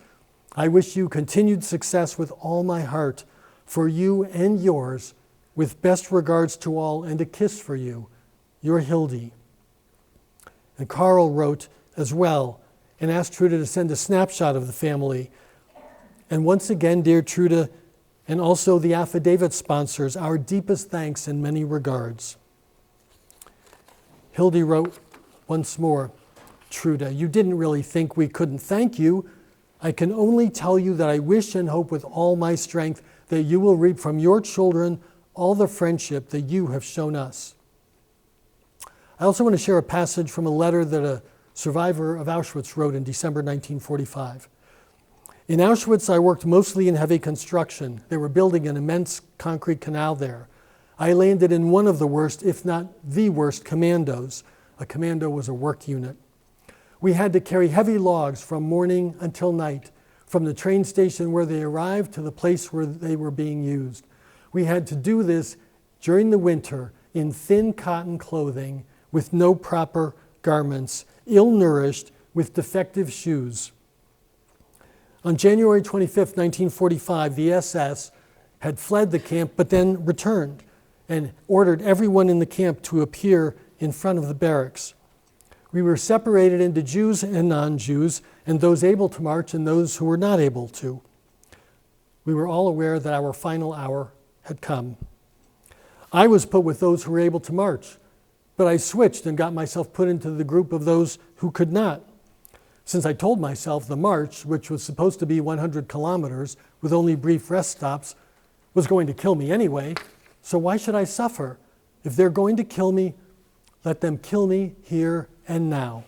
S4: I wish you continued success with all my heart, for you and yours, with best regards to all, and a kiss for you, your Hildy. And Karl wrote as well and asked Truda to send a snapshot of the family. And once again, dear Truda, and also the affidavit sponsors, our deepest thanks in many regards. Hildy wrote once more, "Truda, you didn't really think we couldn't thank you. I can only tell you that I wish and hope with all my strength that you will reap from your children all the friendship that you have shown us." I also want to share a passage from a letter that a survivor of Auschwitz wrote in December 1945. "In Auschwitz, I worked mostly in heavy construction. They were building an immense concrete canal there. I landed in one of the worst, if not the worst, commandos. A commando was a work unit. We had to carry heavy logs from morning until night, from the train station where they arrived to the place where they were being used. We had to do this during the winter in thin cotton clothing, with no proper garments, ill-nourished, with defective shoes. On January 25, 1945, the SS had fled the camp but then returned and ordered everyone in the camp to appear in front of the barracks. We were separated into Jews and non-Jews, and those able to march and those who were not able to. We were all aware that our final hour had come. I was put with those who were able to march, but I switched and got myself put into the group of those who could not. Since I told myself the march, which was supposed to be 100 kilometers with only brief rest stops, was going to kill me anyway, So why should I suffer? If they're going to kill me, let them kill me here and now.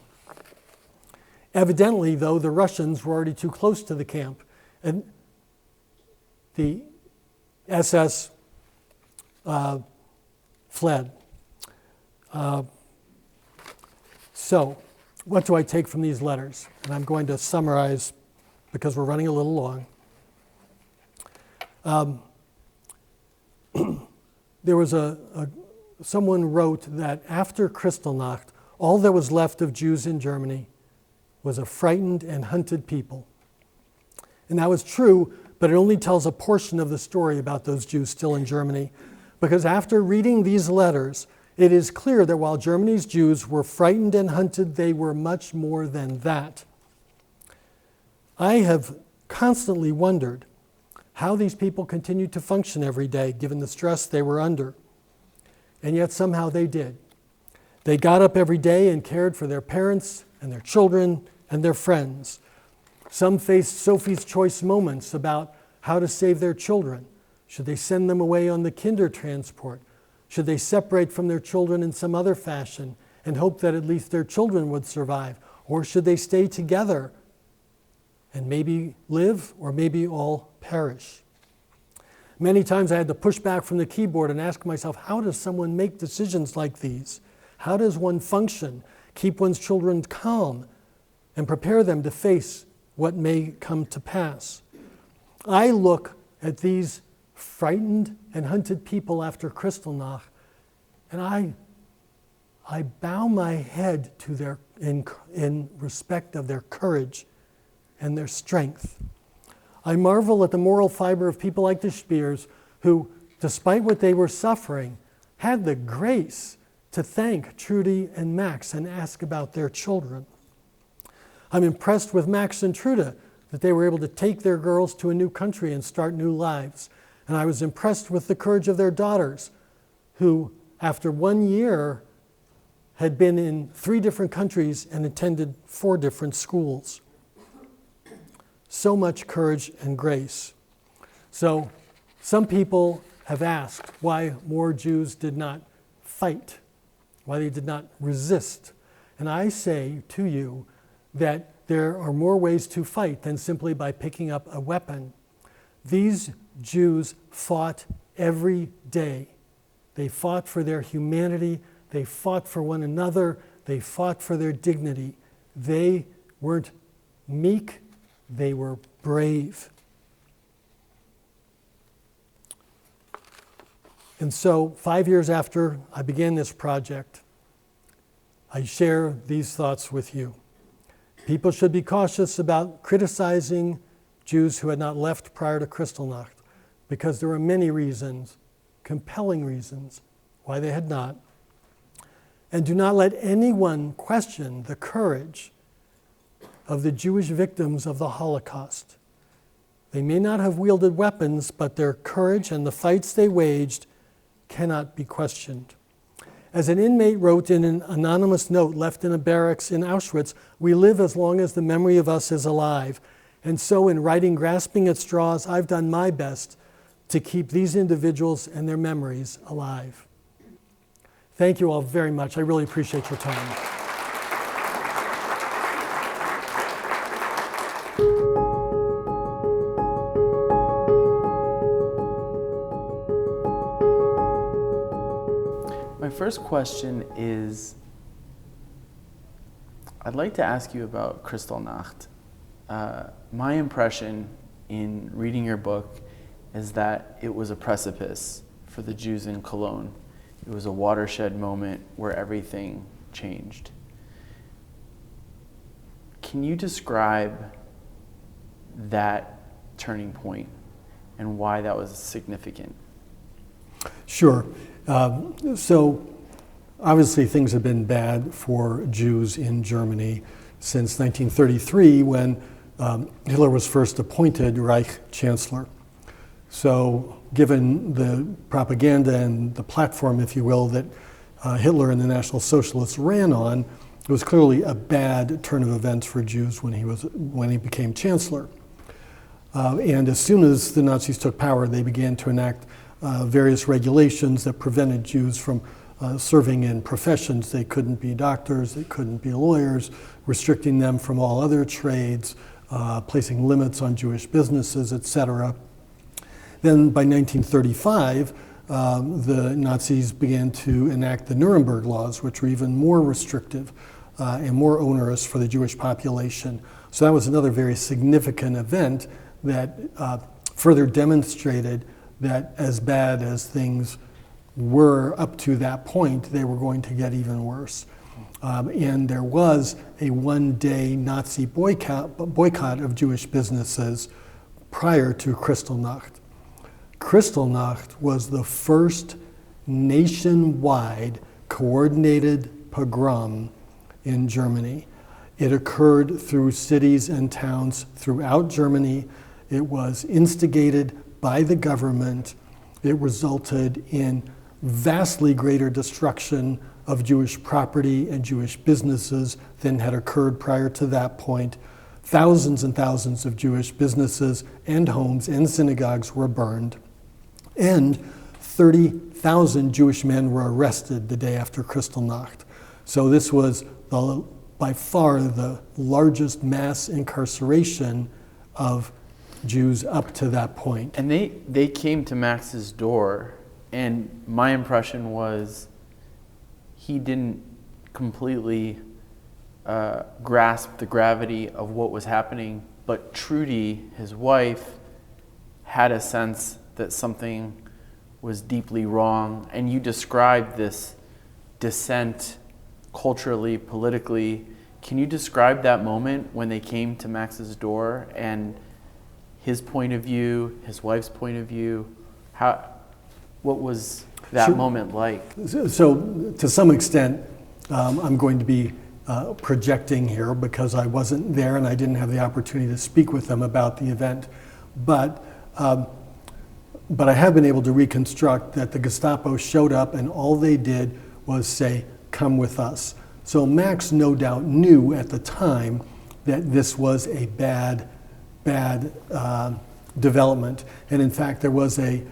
S4: Evidently, though, the Russians were already too close to the camp, and the SS fled. So, what do I take from these letters? And I'm going to summarize because we're running a little long. There was someone wrote that after Kristallnacht, all that was left of Jews in Germany was a frightened and hunted people. And that was true, but it only tells a portion of the story about those Jews still in Germany. Because after reading these letters, it is clear that while Germany's Jews were frightened and hunted, they were much more than that. I have constantly wondered how these people continued to function every day, given the stress they were under. And yet somehow they did. They got up every day and cared for their parents and their children and their friends. Some faced Sophie's choice moments about how to save their children. Should they send them away on the kinder transport? Should they separate from their children in some other fashion and hope that at least their children would survive? Or should they stay together and maybe live or maybe all perish? Many times I had to push back from the keyboard and ask myself, how does someone make decisions like these? How does one function, keep one's children calm, and prepare them to face what may come to pass? I look at these frightened and hunted people after Kristallnacht, and I bow my head to their in respect of their courage and their strength. I marvel at the moral fiber of people like the Speers who, despite what they were suffering, had the grace to thank Trudy and Max and ask about their children. I'm impressed with Max and Trude that they were able to take their girls to a new country and start new lives. And I was impressed with the courage of their daughters, who, after 1 year, had been in 3 different countries and attended 4 different schools. So much courage and grace. So, some people have asked why more Jews did not fight, why they did not resist. And I say to you that there are more ways to fight than simply by picking up a weapon. These Jews fought every day. They fought for their humanity. They fought for one another. They fought for their dignity. They weren't meek. They were brave. And so 5 years after I began this project, I share these thoughts with you. People should be cautious about criticizing Jews who had not left prior to Kristallnacht, because there are many reasons, compelling reasons, why they had not. And do not let anyone question the courage of the Jewish victims of the Holocaust. They may not have wielded weapons, but their courage and the fights they waged cannot be questioned. As an inmate wrote in an anonymous note left in a barracks in Auschwitz, we live as long as the memory of us is alive. And so in writing Grasping at Straws, I've done my best to keep these individuals and their memories alive. Thank you all very much. I really appreciate your time.
S5: My first question is, I'd like to ask you about Kristallnacht. My impression in reading your book is that it was a precipice for the Jews in Cologne. It was a watershed moment where everything changed. Can you describe that turning point and why that was significant?
S4: Sure. So obviously things have been bad for Jews in Germany since 1933 when Hitler was first appointed Reich Chancellor. So given the propaganda and the platform, if you will, that Hitler and the National Socialists ran on, it was clearly a bad turn of events for Jews when he became Chancellor. And as soon as the Nazis took power, they began to enact various regulations that prevented Jews from serving in professions. They couldn't be doctors, they couldn't be lawyers, restricting them from all other trades, placing limits on Jewish businesses, etc. Then by 1935, the Nazis began to enact the Nuremberg laws, which were even more restrictive and more onerous for the Jewish population. So that was another very significant event that further demonstrated that as bad as things were up to that point, they were going to get even worse. And there was a one-day Nazi boycott of Jewish businesses prior to Kristallnacht. Kristallnacht was the first nationwide coordinated pogrom in Germany. It occurred through cities and towns throughout Germany. It was instigated by the government. It resulted in vastly greater destruction of Jewish property and Jewish businesses than had occurred prior to that point. Thousands and thousands of Jewish businesses and homes and synagogues were burned. And 30,000 Jewish men were arrested the day after Kristallnacht. So this was by far the largest mass incarceration of Jews up to that point.
S5: And they came to Max's door, and my impression was he didn't completely grasp the gravity of what was happening, but Trudy, his wife, had a sense that something was deeply wrong. And you described this dissent culturally, politically. Can you describe that moment when they came to Max's door and his point of view, his wife's point of view? What was that moment like?
S4: So to some extent, I'm going to be projecting here because I wasn't there and I didn't have the opportunity to speak with them about the event. But I have been able to reconstruct that the Gestapo showed up and all they did was say, "Come with us." So Max no doubt knew at the time that this was a bad development. And in fact, there was a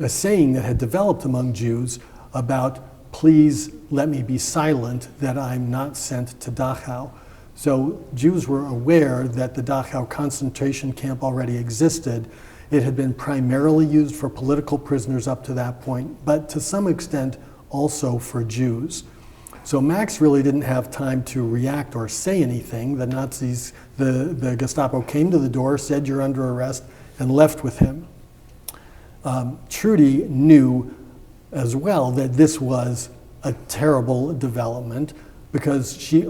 S4: saying that had developed among Jews about, "Please let me be silent that I'm not sent to Dachau." So Jews were aware that the Dachau concentration camp already existed. It had been primarily used for political prisoners up to that point, but to some extent also for Jews. So Max really didn't have time to react or say anything. The Nazis, the Gestapo came to the door, said, "You're under arrest," and left with him. Trudy knew as well that this was a terrible development because she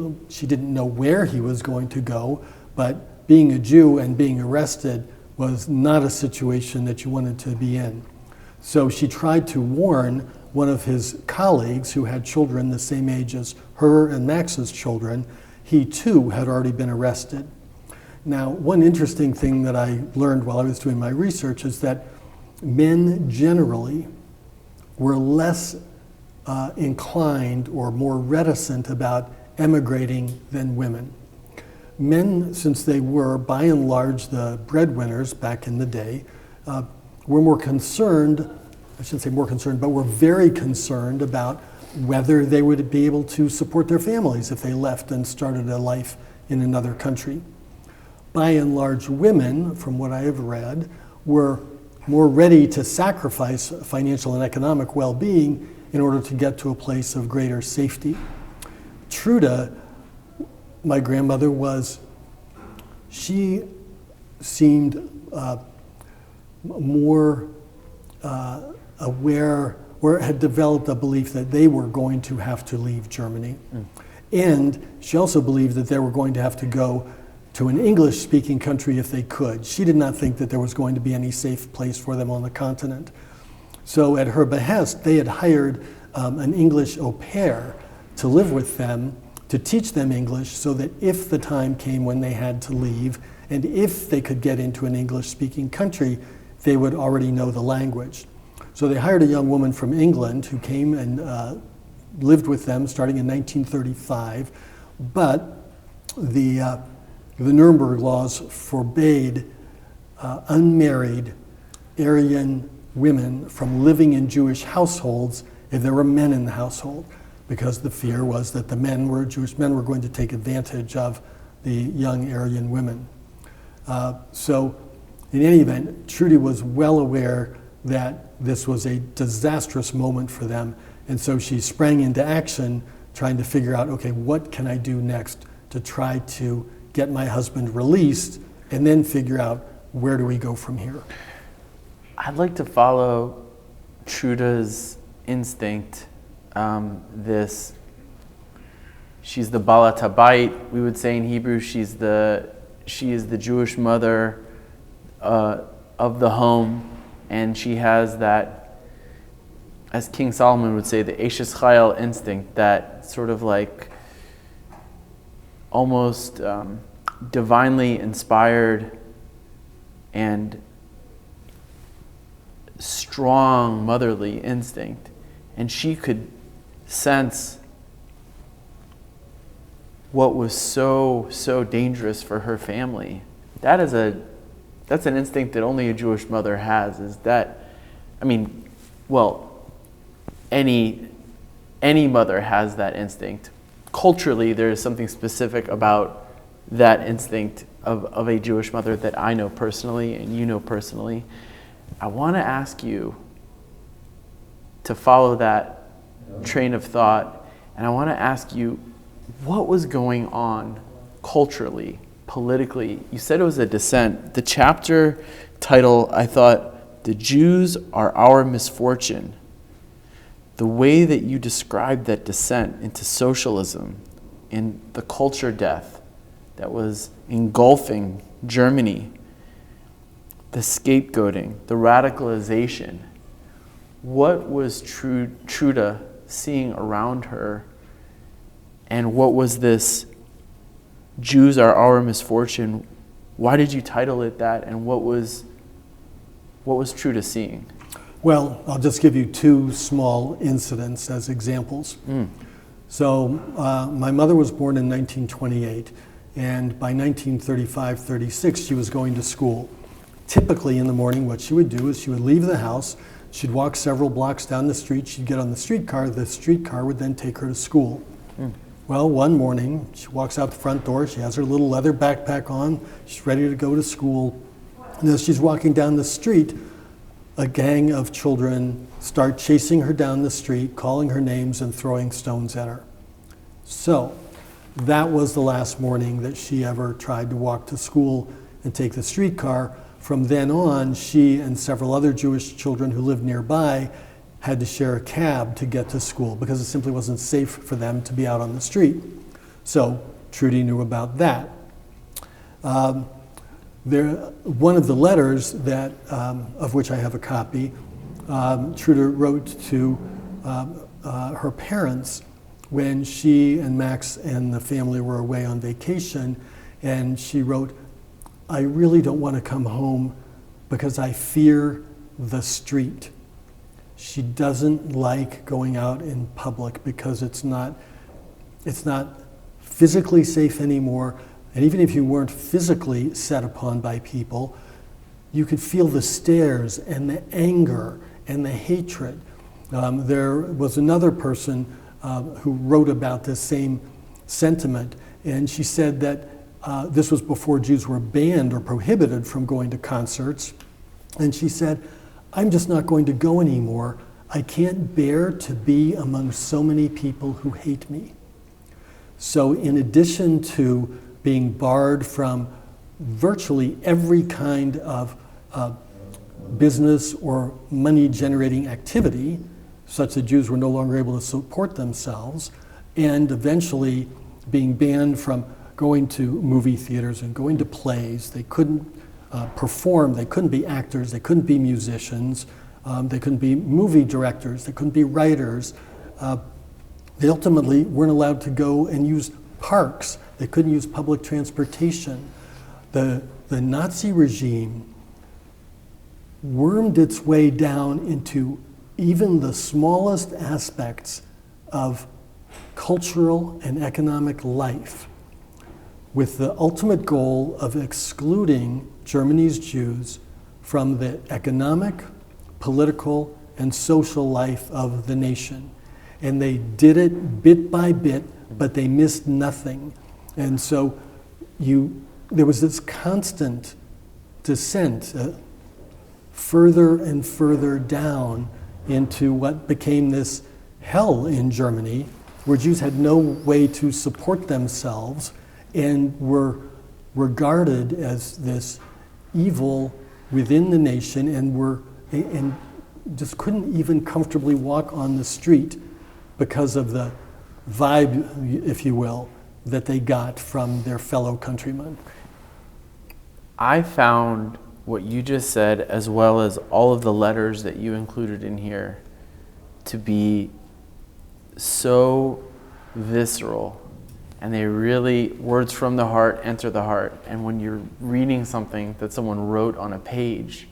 S4: didn't know where he was going to go, but being a Jew and being arrested was not a situation that you wanted to be in. So she tried to warn one of his colleagues who had children the same age as her and Max's children. He too had already been arrested. Now, one interesting thing that I learned while I was doing my research is that men generally were less inclined or more reticent about emigrating than women. Men, since they were by and large the breadwinners back in the day, were more concerned, I shouldn't say more concerned, but were very concerned about whether they would be able to support their families if they left and started a life in another country. By and large, women, from what I have read, were more ready to sacrifice financial and economic well-being in order to get to a place of greater safety. Truda, my grandmother, she seemed more aware or had developed a belief that they were going to have to leave Germany. And she also believed that they were going to have to go to an English-speaking country if they could. She did not think that there was going to be any safe place for them on the continent. So at her behest, they had hired an English au pair to live with them, to teach them English, so that if the time came when they had to leave, and if they could get into an English-speaking country, they would already know the language. So they hired a young woman from England who came and lived with them starting in 1935, but the Nuremberg laws forbade unmarried Aryan women from living in Jewish households if there were men in the household, because the fear was that Jewish men were going to take advantage of the young Aryan women. So in any event, Trudy was well aware that this was a disastrous moment for them, and so she sprang into action trying to figure out, okay, what can I do next to try to get my husband released, and then figure out where do we go from here.
S5: I'd like to follow Truda's instinct. She's the Balat Habayit, we would say in Hebrew. She is the Jewish mother of the home, and she has that, as King Solomon would say, the Eshes Chayil instinct, that sort of like almost divinely inspired and strong motherly instinct. And she could sense what was so dangerous for her family. That's an instinct that only a Jewish mother has, is that, any mother has that instinct. Culturally, there is something specific about that instinct of a Jewish mother that I know personally and you know personally. I want to ask you to follow that train of thought, and I want to ask you, what was going on culturally, politically? You said it was a dissent. The chapter title, I thought, "The Jews Are Our Misfortune." The way that you described that descent into socialism, in the culture death that was engulfing Germany, the scapegoating, the radicalization. What was Truda seeing around her, and what was this Jews Are Our Misfortune? Why did you title it that, and what was Truda seeing?
S4: Well, I'll just give you two small incidents as examples. So my mother was born in 1928, and by 1935-36 she was going to school. Typically in the morning, what she would do is she would leave the house, she'd walk several blocks down the street, she'd get on the streetcar would then take her to school. Well, one morning, she walks out the front door, she has her little leather backpack on, she's ready to go to school, and as she's walking down the street, a gang of children start chasing her down the street, calling her names and throwing stones at her. So, that was the last morning that she ever tried to walk to school and take the streetcar. From then on, she and several other Jewish children who lived nearby had to share a cab to get to school because it simply wasn't safe for them to be out on the street. So Trudy knew about that. One of the letters that, of which I have a copy, Truda wrote to her parents when she and Max and the family were away on vacation, and she wrote, "I really don't want to come home because I fear the street." She doesn't like going out in public because it's not physically safe anymore. And even if you weren't physically set upon by people, you could feel the stares and the anger and the hatred. There was another person who wrote about this same sentiment, and she said that this was before Jews were banned or prohibited from going to concerts. And she said, "I'm just not going to go anymore. I can't bear to be among so many people who hate me." So in addition to being barred from virtually every kind of business or money-generating activity, such that Jews were no longer able to support themselves, and eventually being banned from going to movie theaters and going to plays. They couldn't perform, they couldn't be actors, they couldn't be musicians, they couldn't be movie directors, they couldn't be writers. They ultimately weren't allowed to go and use parks. They couldn't use public transportation. The Nazi regime wormed its way down into even the smallest aspects of cultural and economic life, with the ultimate goal of excluding Germany's Jews from the economic, political and social life of the nation. And they did it bit by bit, but they missed nothing. And so there was this constant descent further and further down into what became this hell in Germany, where Jews had no way to support themselves and were regarded as this evil within the nation, and just couldn't even comfortably walk on the street because of the vibe, if you will, that they got from their fellow countrymen.
S5: I found what you just said, as well as all of the letters that you included in here, to be so visceral, and they really, words from the heart enter the heart. And when you're reading something that someone wrote on a page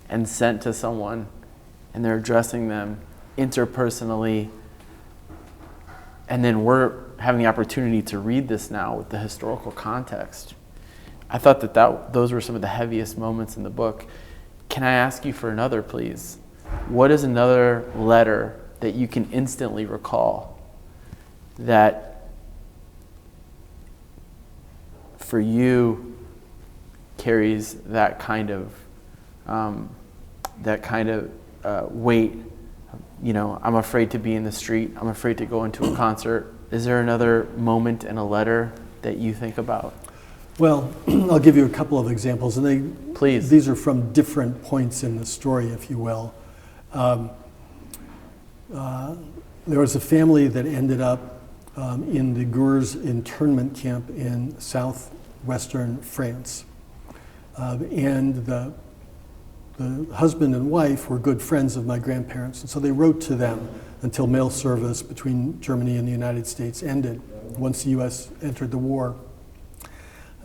S5: and sent to someone, and they're addressing them interpersonally, and then we're having the opportunity to read this now with the historical context, I thought that those were some of the heaviest moments in the book. Can I ask you for another, please? What is another letter that you can instantly recall that for you carries that kind of weight? You know, I'm afraid to be in the street. I'm afraid to go into a concert. Is there another moment in a letter that you think about?
S4: Well, I'll give you a couple of examples, and
S5: Please.
S4: These are from different points in the story, if you will. There was a family that ended up in the Gurs internment camp in southwestern France. And the husband and wife were good friends of my grandparents, and so they wrote to them until mail service between Germany and the United States ended, once the U.S. entered the war.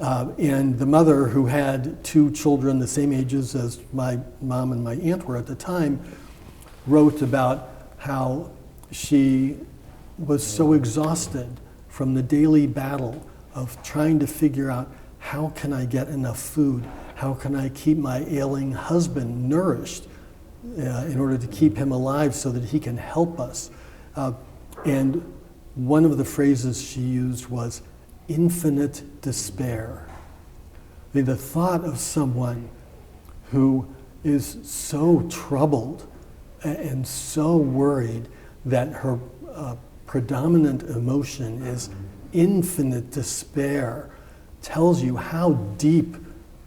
S4: And the mother, who had 2 children the same ages as my mom and my aunt were at the time, wrote about how she was so exhausted from the daily battle of trying to figure out, how can I get enough food? How can I keep my ailing husband nourished in order to keep him alive so that he can help us? And one of the phrases she used was infinite despair. I mean, the thought of someone who is so troubled and so worried that her predominant emotion is infinite despair tells you how deep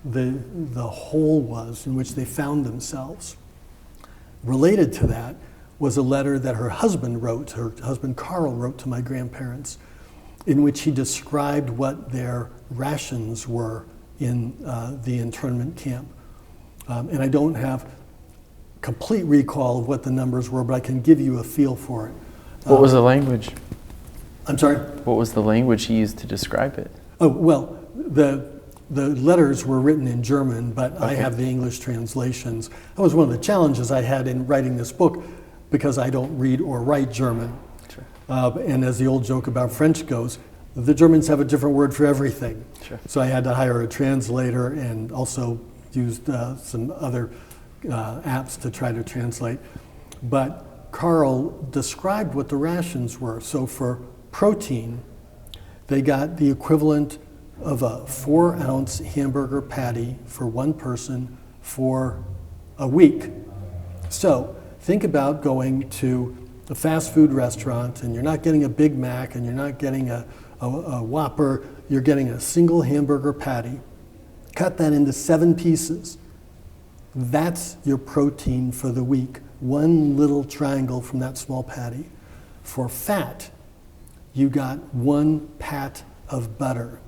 S4: the hole was in which they found themselves. Related to that was a letter that her husband Carl wrote to my grandparents, in which he described what their rations were in the internment camp. And I don't have complete recall of what the numbers were, but I can give you a feel for it.
S5: What was the language?
S4: I'm sorry?
S5: What was the language he used to describe it?
S4: Oh, well, the letters were written in German, but I have the English translations. That was one of the challenges I had in writing this book, because I don't read or write German.
S5: Sure.
S4: And as the old joke about French goes, the Germans have a different word for everything.
S5: Sure.
S4: So I had to hire a translator, and also used some other apps to try to translate. But Carl described what the rations were. So for protein, they got the equivalent of a 4-ounce hamburger patty for one person for a week. So think about going to a fast food restaurant, and you're not getting a Big Mac, and you're not getting a Whopper, you're getting a single hamburger patty. Cut that into 7 pieces. That's your protein for the week. One little triangle from that small patty. For fat, you got 1 pat of butter.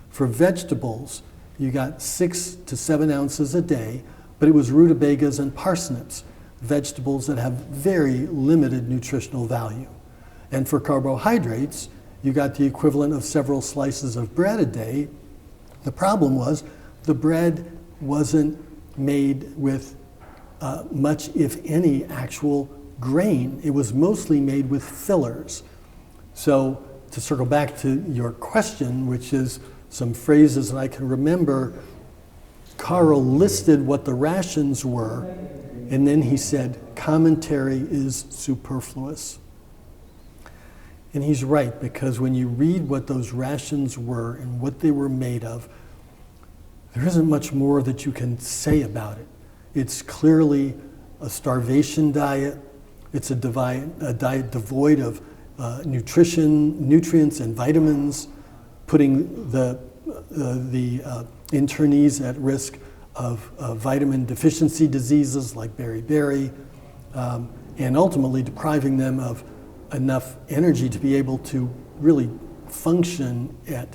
S4: For vegetables, you got 6 to 7 ounces a day, but it was rutabagas and parsnips, vegetables that have very limited nutritional value. And for carbohydrates, you got the equivalent of several slices of bread a day. The problem was the bread wasn't made with much, if any, actual grain. It was mostly made with fillers. So to circle back to your question, which is some phrases that I can remember, Carl listed what the rations were, And then he said, commentary is superfluous. And he's right, because when you read what those rations were and what they were made of, there isn't much more that you can say about it. It's clearly a starvation diet. It's a diet devoid of nutrients and vitamins, putting the internees at risk of vitamin deficiency diseases like beriberi, and ultimately depriving them of enough energy to be able to really function at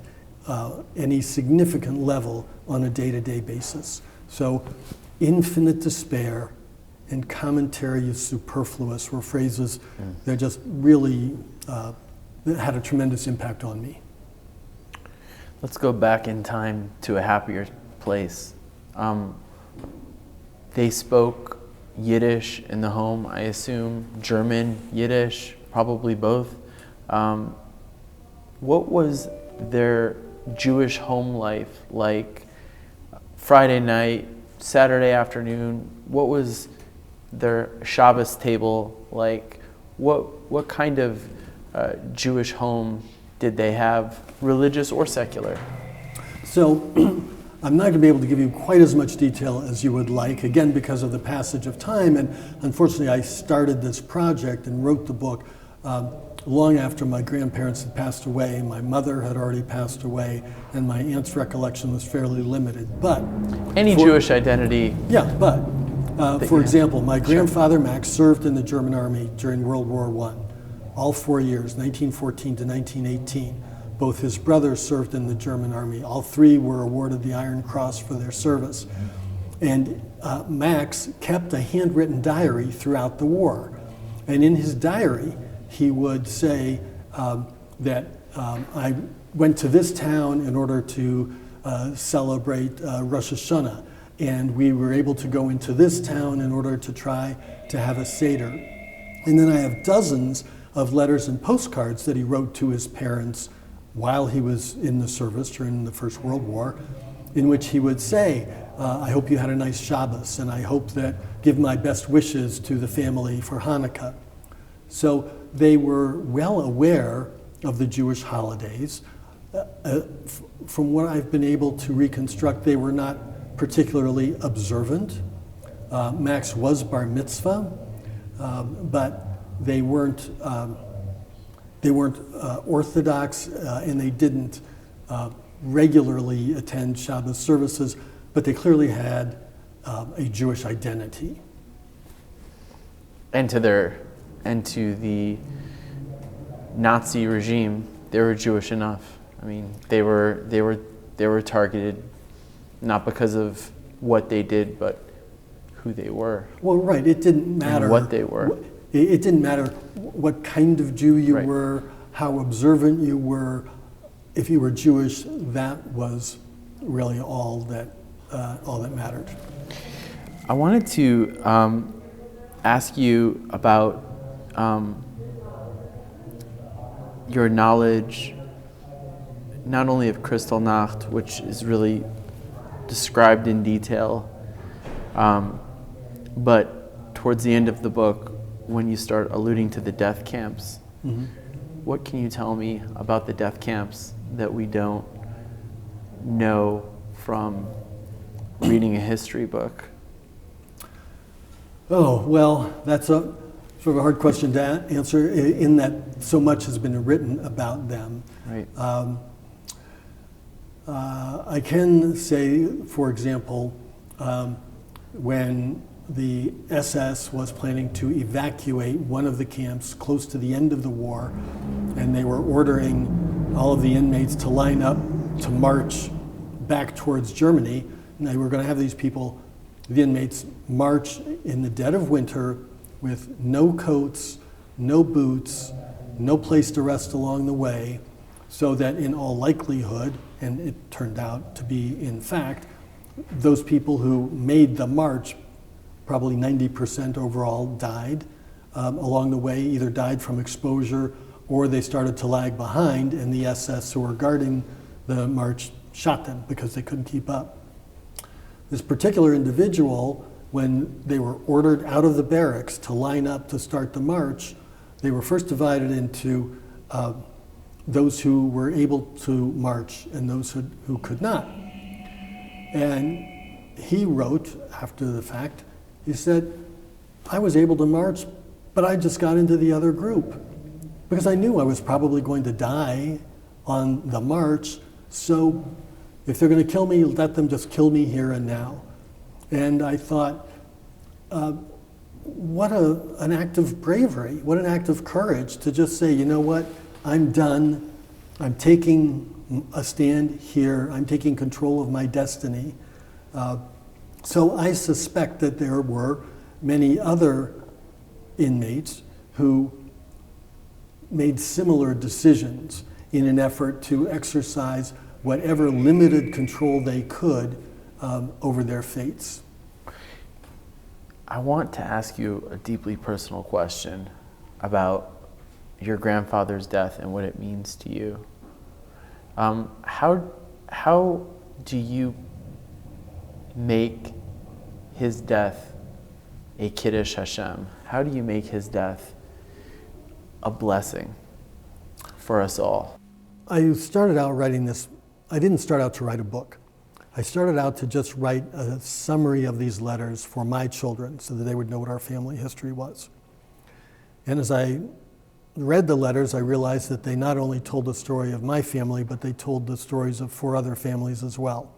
S4: any significant level on a day-to-day basis. So infinite despair and commentary is superfluous were phrases that just really that had a tremendous impact on me.
S5: Let's go back in time to a happier place. They spoke Yiddish in the home, I assume, German, Yiddish, probably both. What was their Jewish home life like? Friday night, Saturday afternoon, what was their Shabbos table like? What kind of Jewish home did they have, religious or secular?
S4: So I'm not going to be able to give you quite as much detail as you would like, again, because of the passage of time. And unfortunately, I started this project and wrote the book long after my grandparents had passed away. My mother had already passed away, and my aunt's recollection was fairly limited. But
S5: any Jewish identity?
S4: Yeah, but for example, my grandfather Max served in the German army during World War I, all 4 years, 1914 to 1918. Both his brothers served in the German army. All three were awarded the Iron Cross for their service. And Max kept a handwritten diary throughout the war. And in his diary, he would say that I went to this town in order to celebrate Rosh Hashanah. And we were able to go into this town in order to try to have a Seder. And then I have dozens of letters and postcards that he wrote to his parents while he was in the service during the First World War, in which he would say, I hope you had a nice Shabbos, and I hope that give my best wishes to the family for Hanukkah. So they were well aware of the Jewish holidays. From what I've been able to reconstruct, they were not particularly observant. Max was bar mitzvah, but they weren't Orthodox, and they didn't regularly attend Shabbos services, but they clearly had a Jewish identity.
S5: And to the Nazi regime, they were Jewish enough. I mean, they were targeted not because of what they did, but who they were.
S4: Well, right. It didn't matter
S5: and what they were.
S4: It didn't matter what kind of Jew you
S5: Right.
S4: were, how observant you were. If you were Jewish, that was really all that mattered.
S5: I wanted to ask you about your knowledge, not only of Kristallnacht, which is really described in detail, but towards the end of the book, when you start alluding to the death camps.
S4: Mm-hmm.
S5: What can you tell me about the death camps that we don't know from reading a history book?
S4: Oh, well, that's a sort of a hard question to answer in that so much has been written about them.
S5: Right.
S4: I can say, for example, when the SS was planning to evacuate one of the camps close to the end of the war, and they were ordering all of the inmates to line up to march back towards Germany, and they were going to have these people, the inmates, march in the dead of winter with no coats, no boots, no place to rest along the way, so that in all likelihood, and it turned out to be in fact, those people who made the march, probably 90% overall, died along the way, either died from exposure or they started to lag behind, and the SS who were guarding the march shot them because they couldn't keep up. This particular individual when they were ordered out of the barracks to line up to start the march, they were first divided into those who were able to march and those who could not. And he wrote, after the fact, he said, I was able to march, but I just got into the other group because I knew I was probably going to die on the march. So if they're going to kill me, let them just kill me here and now. And I thought, what an act of bravery, what an act of courage to just say, you know what, I'm done. I'm taking a stand here. I'm taking control of my destiny. So I suspect that there were many other inmates who made similar decisions in an effort to exercise whatever limited control they could over their fates.
S5: I want to ask you a deeply personal question about your grandfather's death and what it means to you. How do you make his death a Kiddush Hashem? How do you make his death a blessing for us all?
S4: I started out writing this. I didn't start out to write a book. I started out to just write a summary of these letters for my children so that they would know what our family history was. And as I read the letters, I realized that they not only told the story of my family, but they told the stories of 4 other families as well.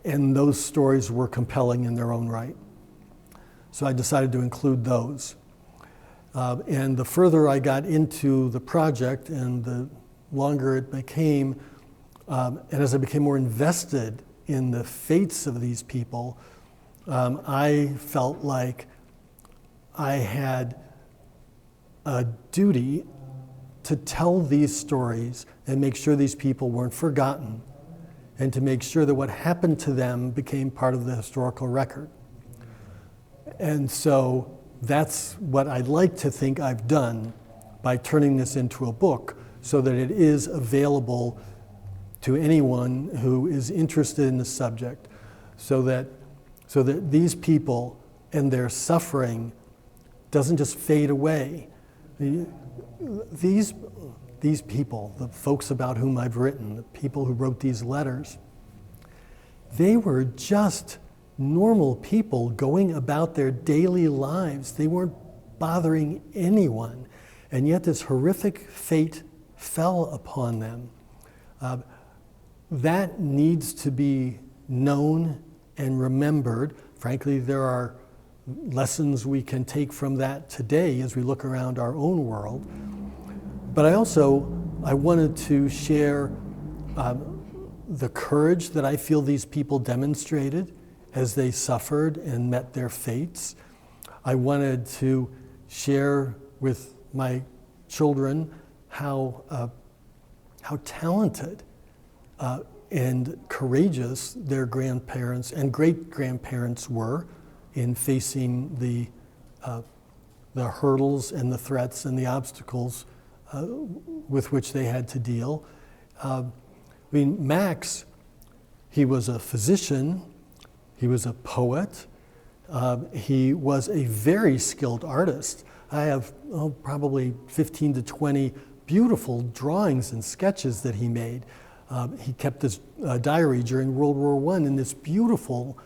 S4: And those stories were compelling in their own right. So I decided to include those. And the further I got into the project and the longer it became, and as I became more invested in the fates of these people, I felt like I had a duty to tell these stories and make sure these people weren't forgotten, and to make sure that what happened to them became part of the historical record. And so that's what I'd like to think I've done by turning this into a book so that it is available to anyone who is interested in the subject, so that these people and their suffering doesn't just fade away. These people, the folks about whom I've written, the people who wrote these letters, they were just normal people going about their daily lives. They weren't bothering anyone, and yet this horrific fate fell upon them. That needs to be known and remembered. Frankly, there are lessons we can take from that today as we look around our own world. But I wanted to share the courage that I feel these people demonstrated as they suffered and met their fates. I wanted to share with my children how talented and courageous their grandparents and great-grandparents were in facing the hurdles and the threats and the obstacles with which they had to deal. Max, he was a physician, he was a poet, he was a very skilled artist. I have probably 15 to 20 beautiful drawings and sketches that he made. He kept his diary during World War I in this beautiful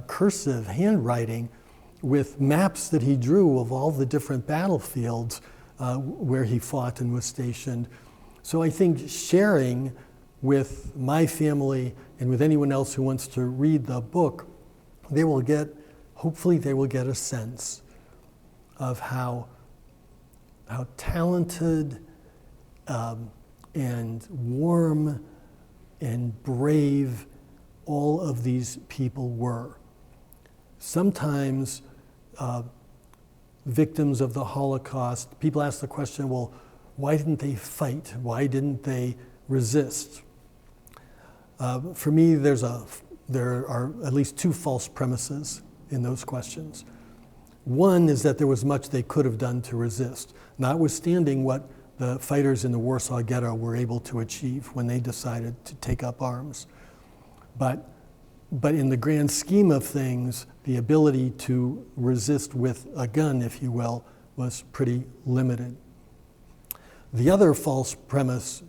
S4: cursive handwriting with maps that he drew of all the different battlefields where he fought and was stationed. So I think sharing with my family and with anyone else who wants to read the book, hopefully they will get a sense of how talented and warm and brave all of these people were. Sometimes victims of the Holocaust, people ask the question, well, why didn't they fight? Why didn't they resist? For me, there are at least 2 false premises in those questions. One is that there was much they could have done to resist, notwithstanding what the fighters in the Warsaw Ghetto were able to achieve when they decided to take up arms. But But in the grand scheme of things, the ability to resist with a gun, if you will, was pretty limited. The other false premise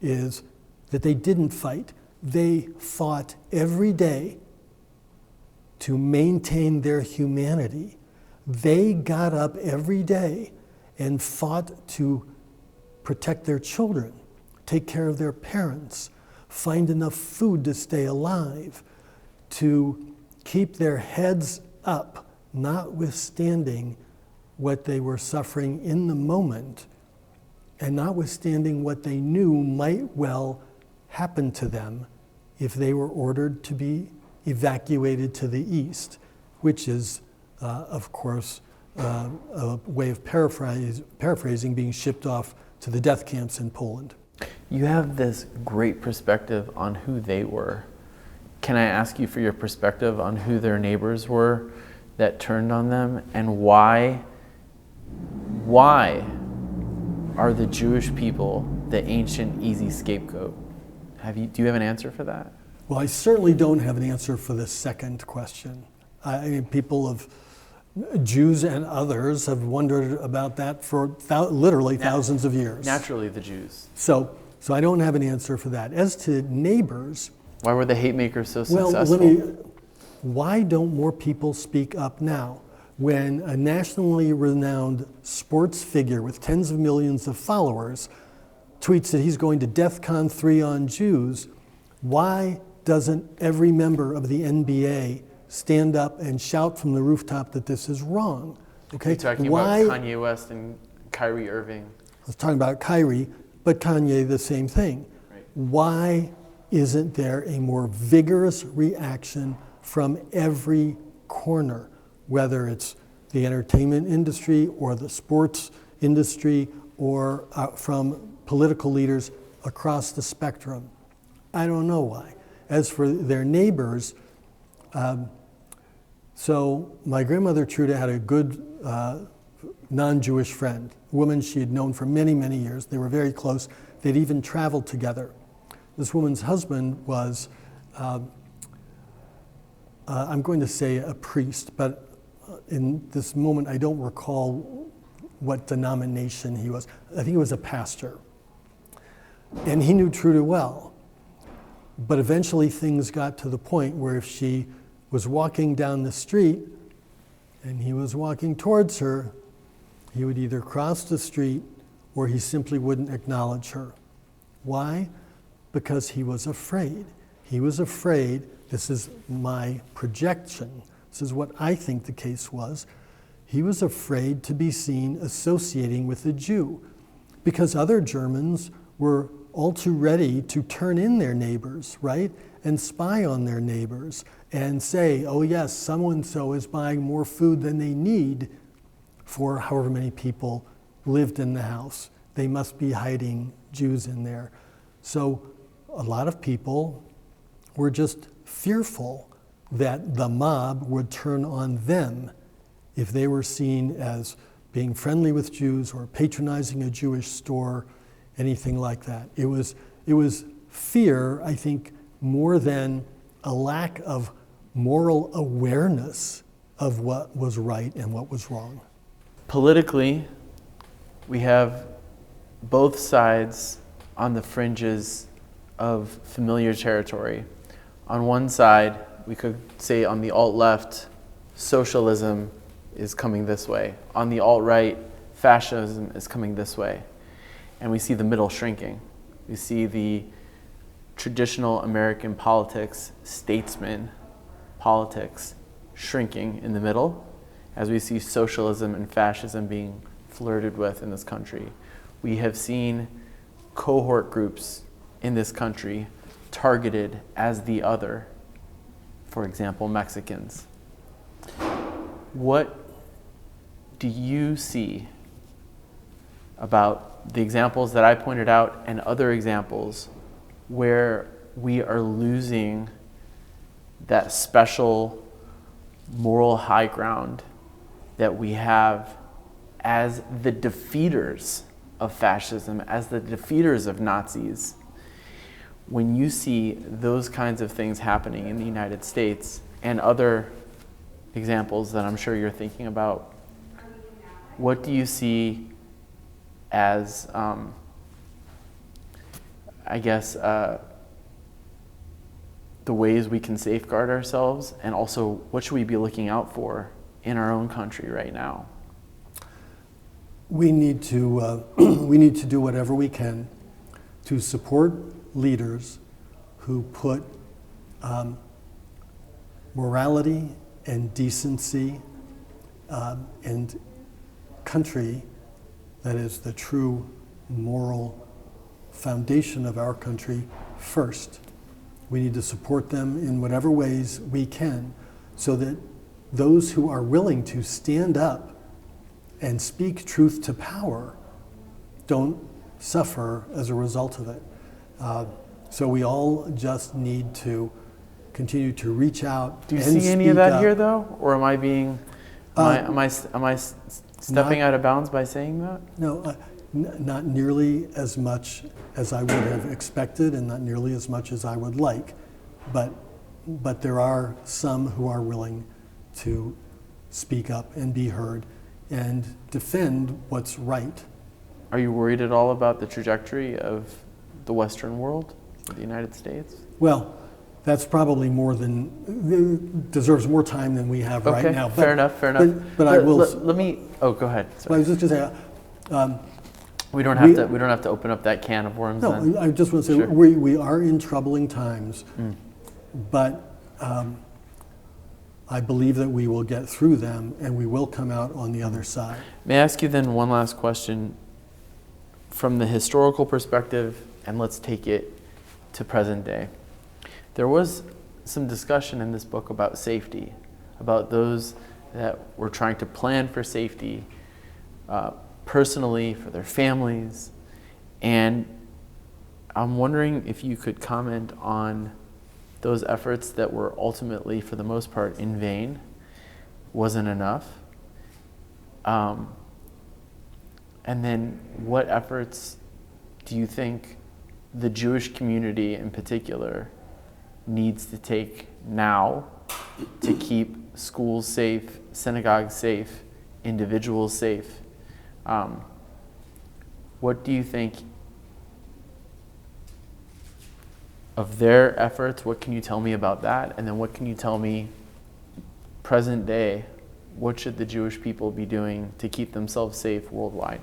S4: is that they didn't fight. They fought every day to maintain their humanity. They got up every day and fought to protect their children, take care of their parents, find enough food to stay alive, to keep their heads up, notwithstanding what they were suffering in the moment, and notwithstanding what they knew might well happen to them if they were ordered to be evacuated to the east, which is, of course, a way of paraphrasing being shipped off to the death camps in Poland.
S5: You have this great perspective on who they were. Can I ask you for your perspective on who their neighbors were that turned on them, and why are the Jewish people the ancient easy scapegoat? Do you have an answer for that?
S4: Well, I certainly don't have an answer for the second question. I mean, people of Jews and others have wondered about that for literally thousands of years.
S5: Naturally, the Jews.
S4: So I don't have an answer for that. As to neighbors,
S5: why were the hate makers so
S4: well,
S5: successful?
S4: why don't more people speak up now? When a nationally renowned sports figure with tens of millions of followers tweets that he's going to DEFCON 3 on Jews, why doesn't every member of the NBA stand up and shout from the rooftop that this is wrong? Okay?
S5: You're talking about Kanye West and Kyrie Irving.
S4: I was talking about Kyrie, but Kanye the same thing.
S5: Right.
S4: Why isn't there a more vigorous reaction from every corner, whether it's the entertainment industry or the sports industry or from political leaders across the spectrum? I don't know why. As for their neighbors, so my grandmother Truda had a good non-Jewish friend, a woman she had known for many, many years. They were very close. They'd even traveled together. This woman's husband was, I'm going to say a priest, but in this moment I don't recall what denomination he was. I think he was a pastor. And he knew Truda well. But eventually things got to the point where if she was walking down the street and he was walking towards her, he would either cross the street or he simply wouldn't acknowledge her. Why? Because he was afraid. He was afraid, this is my projection, this is what I think the case was, he was afraid to be seen associating with a Jew because other Germans were all too ready to turn in their neighbors, right? And spy on their neighbors and say, oh yes, so-and-so is buying more food than they need for however many people lived in the house. They must be hiding Jews in there. So a lot of people were just fearful that the mob would turn on them if they were seen as being friendly with Jews or patronizing a Jewish store, anything like that. It was fear, I think, more than a lack of moral awareness of what was right and what was wrong.
S5: Politically, we have both sides on the fringes of familiar territory. On one side, we could say on the alt-left, socialism is coming this way. On the alt-right, fascism is coming this way. And we see the middle shrinking. We see the traditional American politics, statesman politics, shrinking in the middle, as we see socialism and fascism being flirted with in this country. We have seen cohort groups in this country targeted as the other, for example, Mexicans. What do you see about the examples that I pointed out and other examples where we are losing that special moral high ground that we have as the defeaters of fascism, as the defeaters of Nazis? when you see those kinds of things happening in the United States and other examples that I'm sure you're thinking about, what do you see as, the ways we can safeguard ourselves, and also what should we be looking out for in our own country right now?
S4: We need to we need to do whatever we can to support leaders who put morality and decency and country, that is the true moral foundation of our country, first. We need to support them in whatever ways we can so that those who are willing to stand up and speak truth to power don't suffer as a result of it. So we all just need to continue to reach out.
S5: Do you
S4: and
S5: see any of that
S4: speak
S5: here,
S4: up.
S5: though, or am I being, am I stepping out of bounds by saying that?
S4: No, not nearly as much as I would have expected, and not nearly as much as I would like, but there are some who are willing to speak up and be heard and defend what's right.
S5: Are you worried at all about the trajectory of the Western world, the United States?
S4: Well, that's probably deserves more time than we have
S5: Okay,
S4: right now.
S5: fair enough.
S4: But I will.
S5: Let me. Oh, go ahead.
S4: I
S5: Sorry.
S4: was just going to say.
S5: We don't have to open up that can of worms.
S4: No,
S5: then.
S4: I just want to say
S5: Sure.
S4: we are in troubling times, but I believe that we will get through them and we will come out on the other side.
S5: May I ask you then one last question from the historical perspective, and let's take it to present day. There was some discussion in this book about safety, about those that were trying to plan for safety personally, for their families, and I'm wondering if you could comment on those efforts that were ultimately, for the most part, in vain, wasn't enough. And then what efforts do you think the Jewish community in particular needs to take now to keep schools safe, synagogues safe, individuals safe? What do you think of their efforts? What can you tell me about that? And then what can you tell me present day? What should the Jewish people be doing to keep themselves safe worldwide?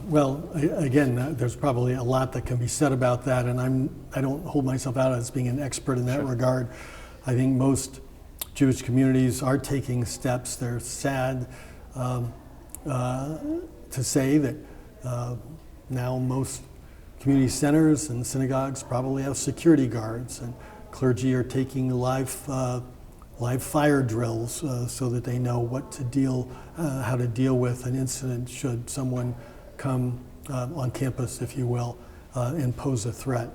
S4: Well, again, there's probably a lot that can be said about that, and I don't hold myself out as being an expert in that
S5: Sure.
S4: regard. I think most Jewish communities are taking steps. They're sad to say that now most community centers and synagogues probably have security guards, and clergy are taking live fire drills so that they know how to deal with an incident should someone come on campus, if you will, and pose a threat.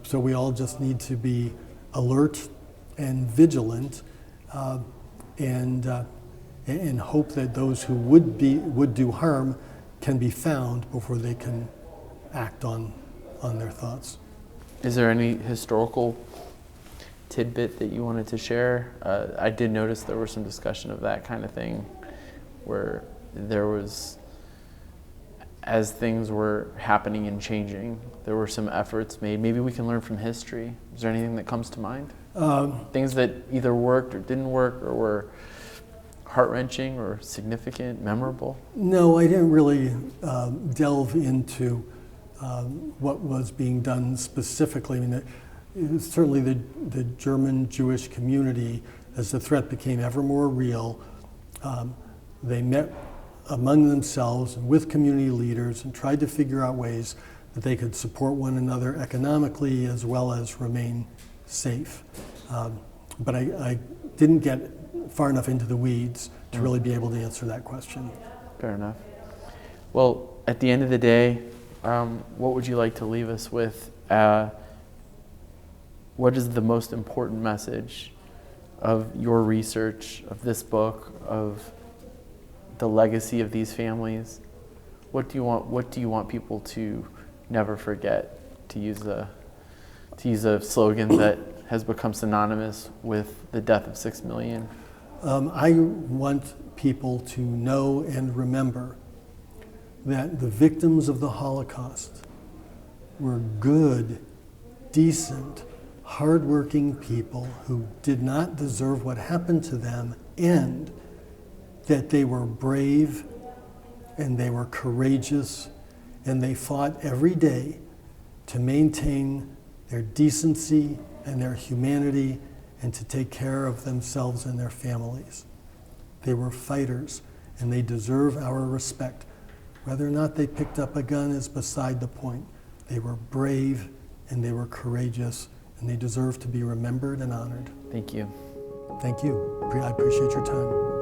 S4: So we all just need to be alert and vigilant, and hope that those who would do harm can be found before they can act on their thoughts.
S5: Is there any historical tidbit that you wanted to share? I did notice there was some discussion of that kind of thing, where there was, as things were happening and changing, there were some efforts made. Maybe we can learn from history. Is there anything that comes to mind? Things that either worked or didn't work, or were heart-wrenching or significant, memorable?
S4: No, I didn't really delve into what was being done specifically. I mean, it was certainly the German Jewish community, as the threat became ever more real, they met among themselves and with community leaders and tried to figure out ways that they could support one another economically as well as remain safe. But I didn't get far enough into the weeds to really be able to answer that question.
S5: Fair enough. Well, at the end of the day, what would you like to leave us with? What is the most important message of your research, of this book, of the legacy of these families? What do you want people to never forget to use a slogan that has become synonymous with the death of 6 million?
S4: I want people to know and remember that the victims of the Holocaust were good, decent, hardworking people who did not deserve what happened to them, and that they were brave and they were courageous and they fought every day to maintain their decency and their humanity and to take care of themselves and their families. They were fighters and they deserve our respect. Whether or not they picked up a gun is beside the point. They were brave and they were courageous and they deserve to be remembered and honored.
S5: Thank you.
S4: Thank you. I appreciate your time.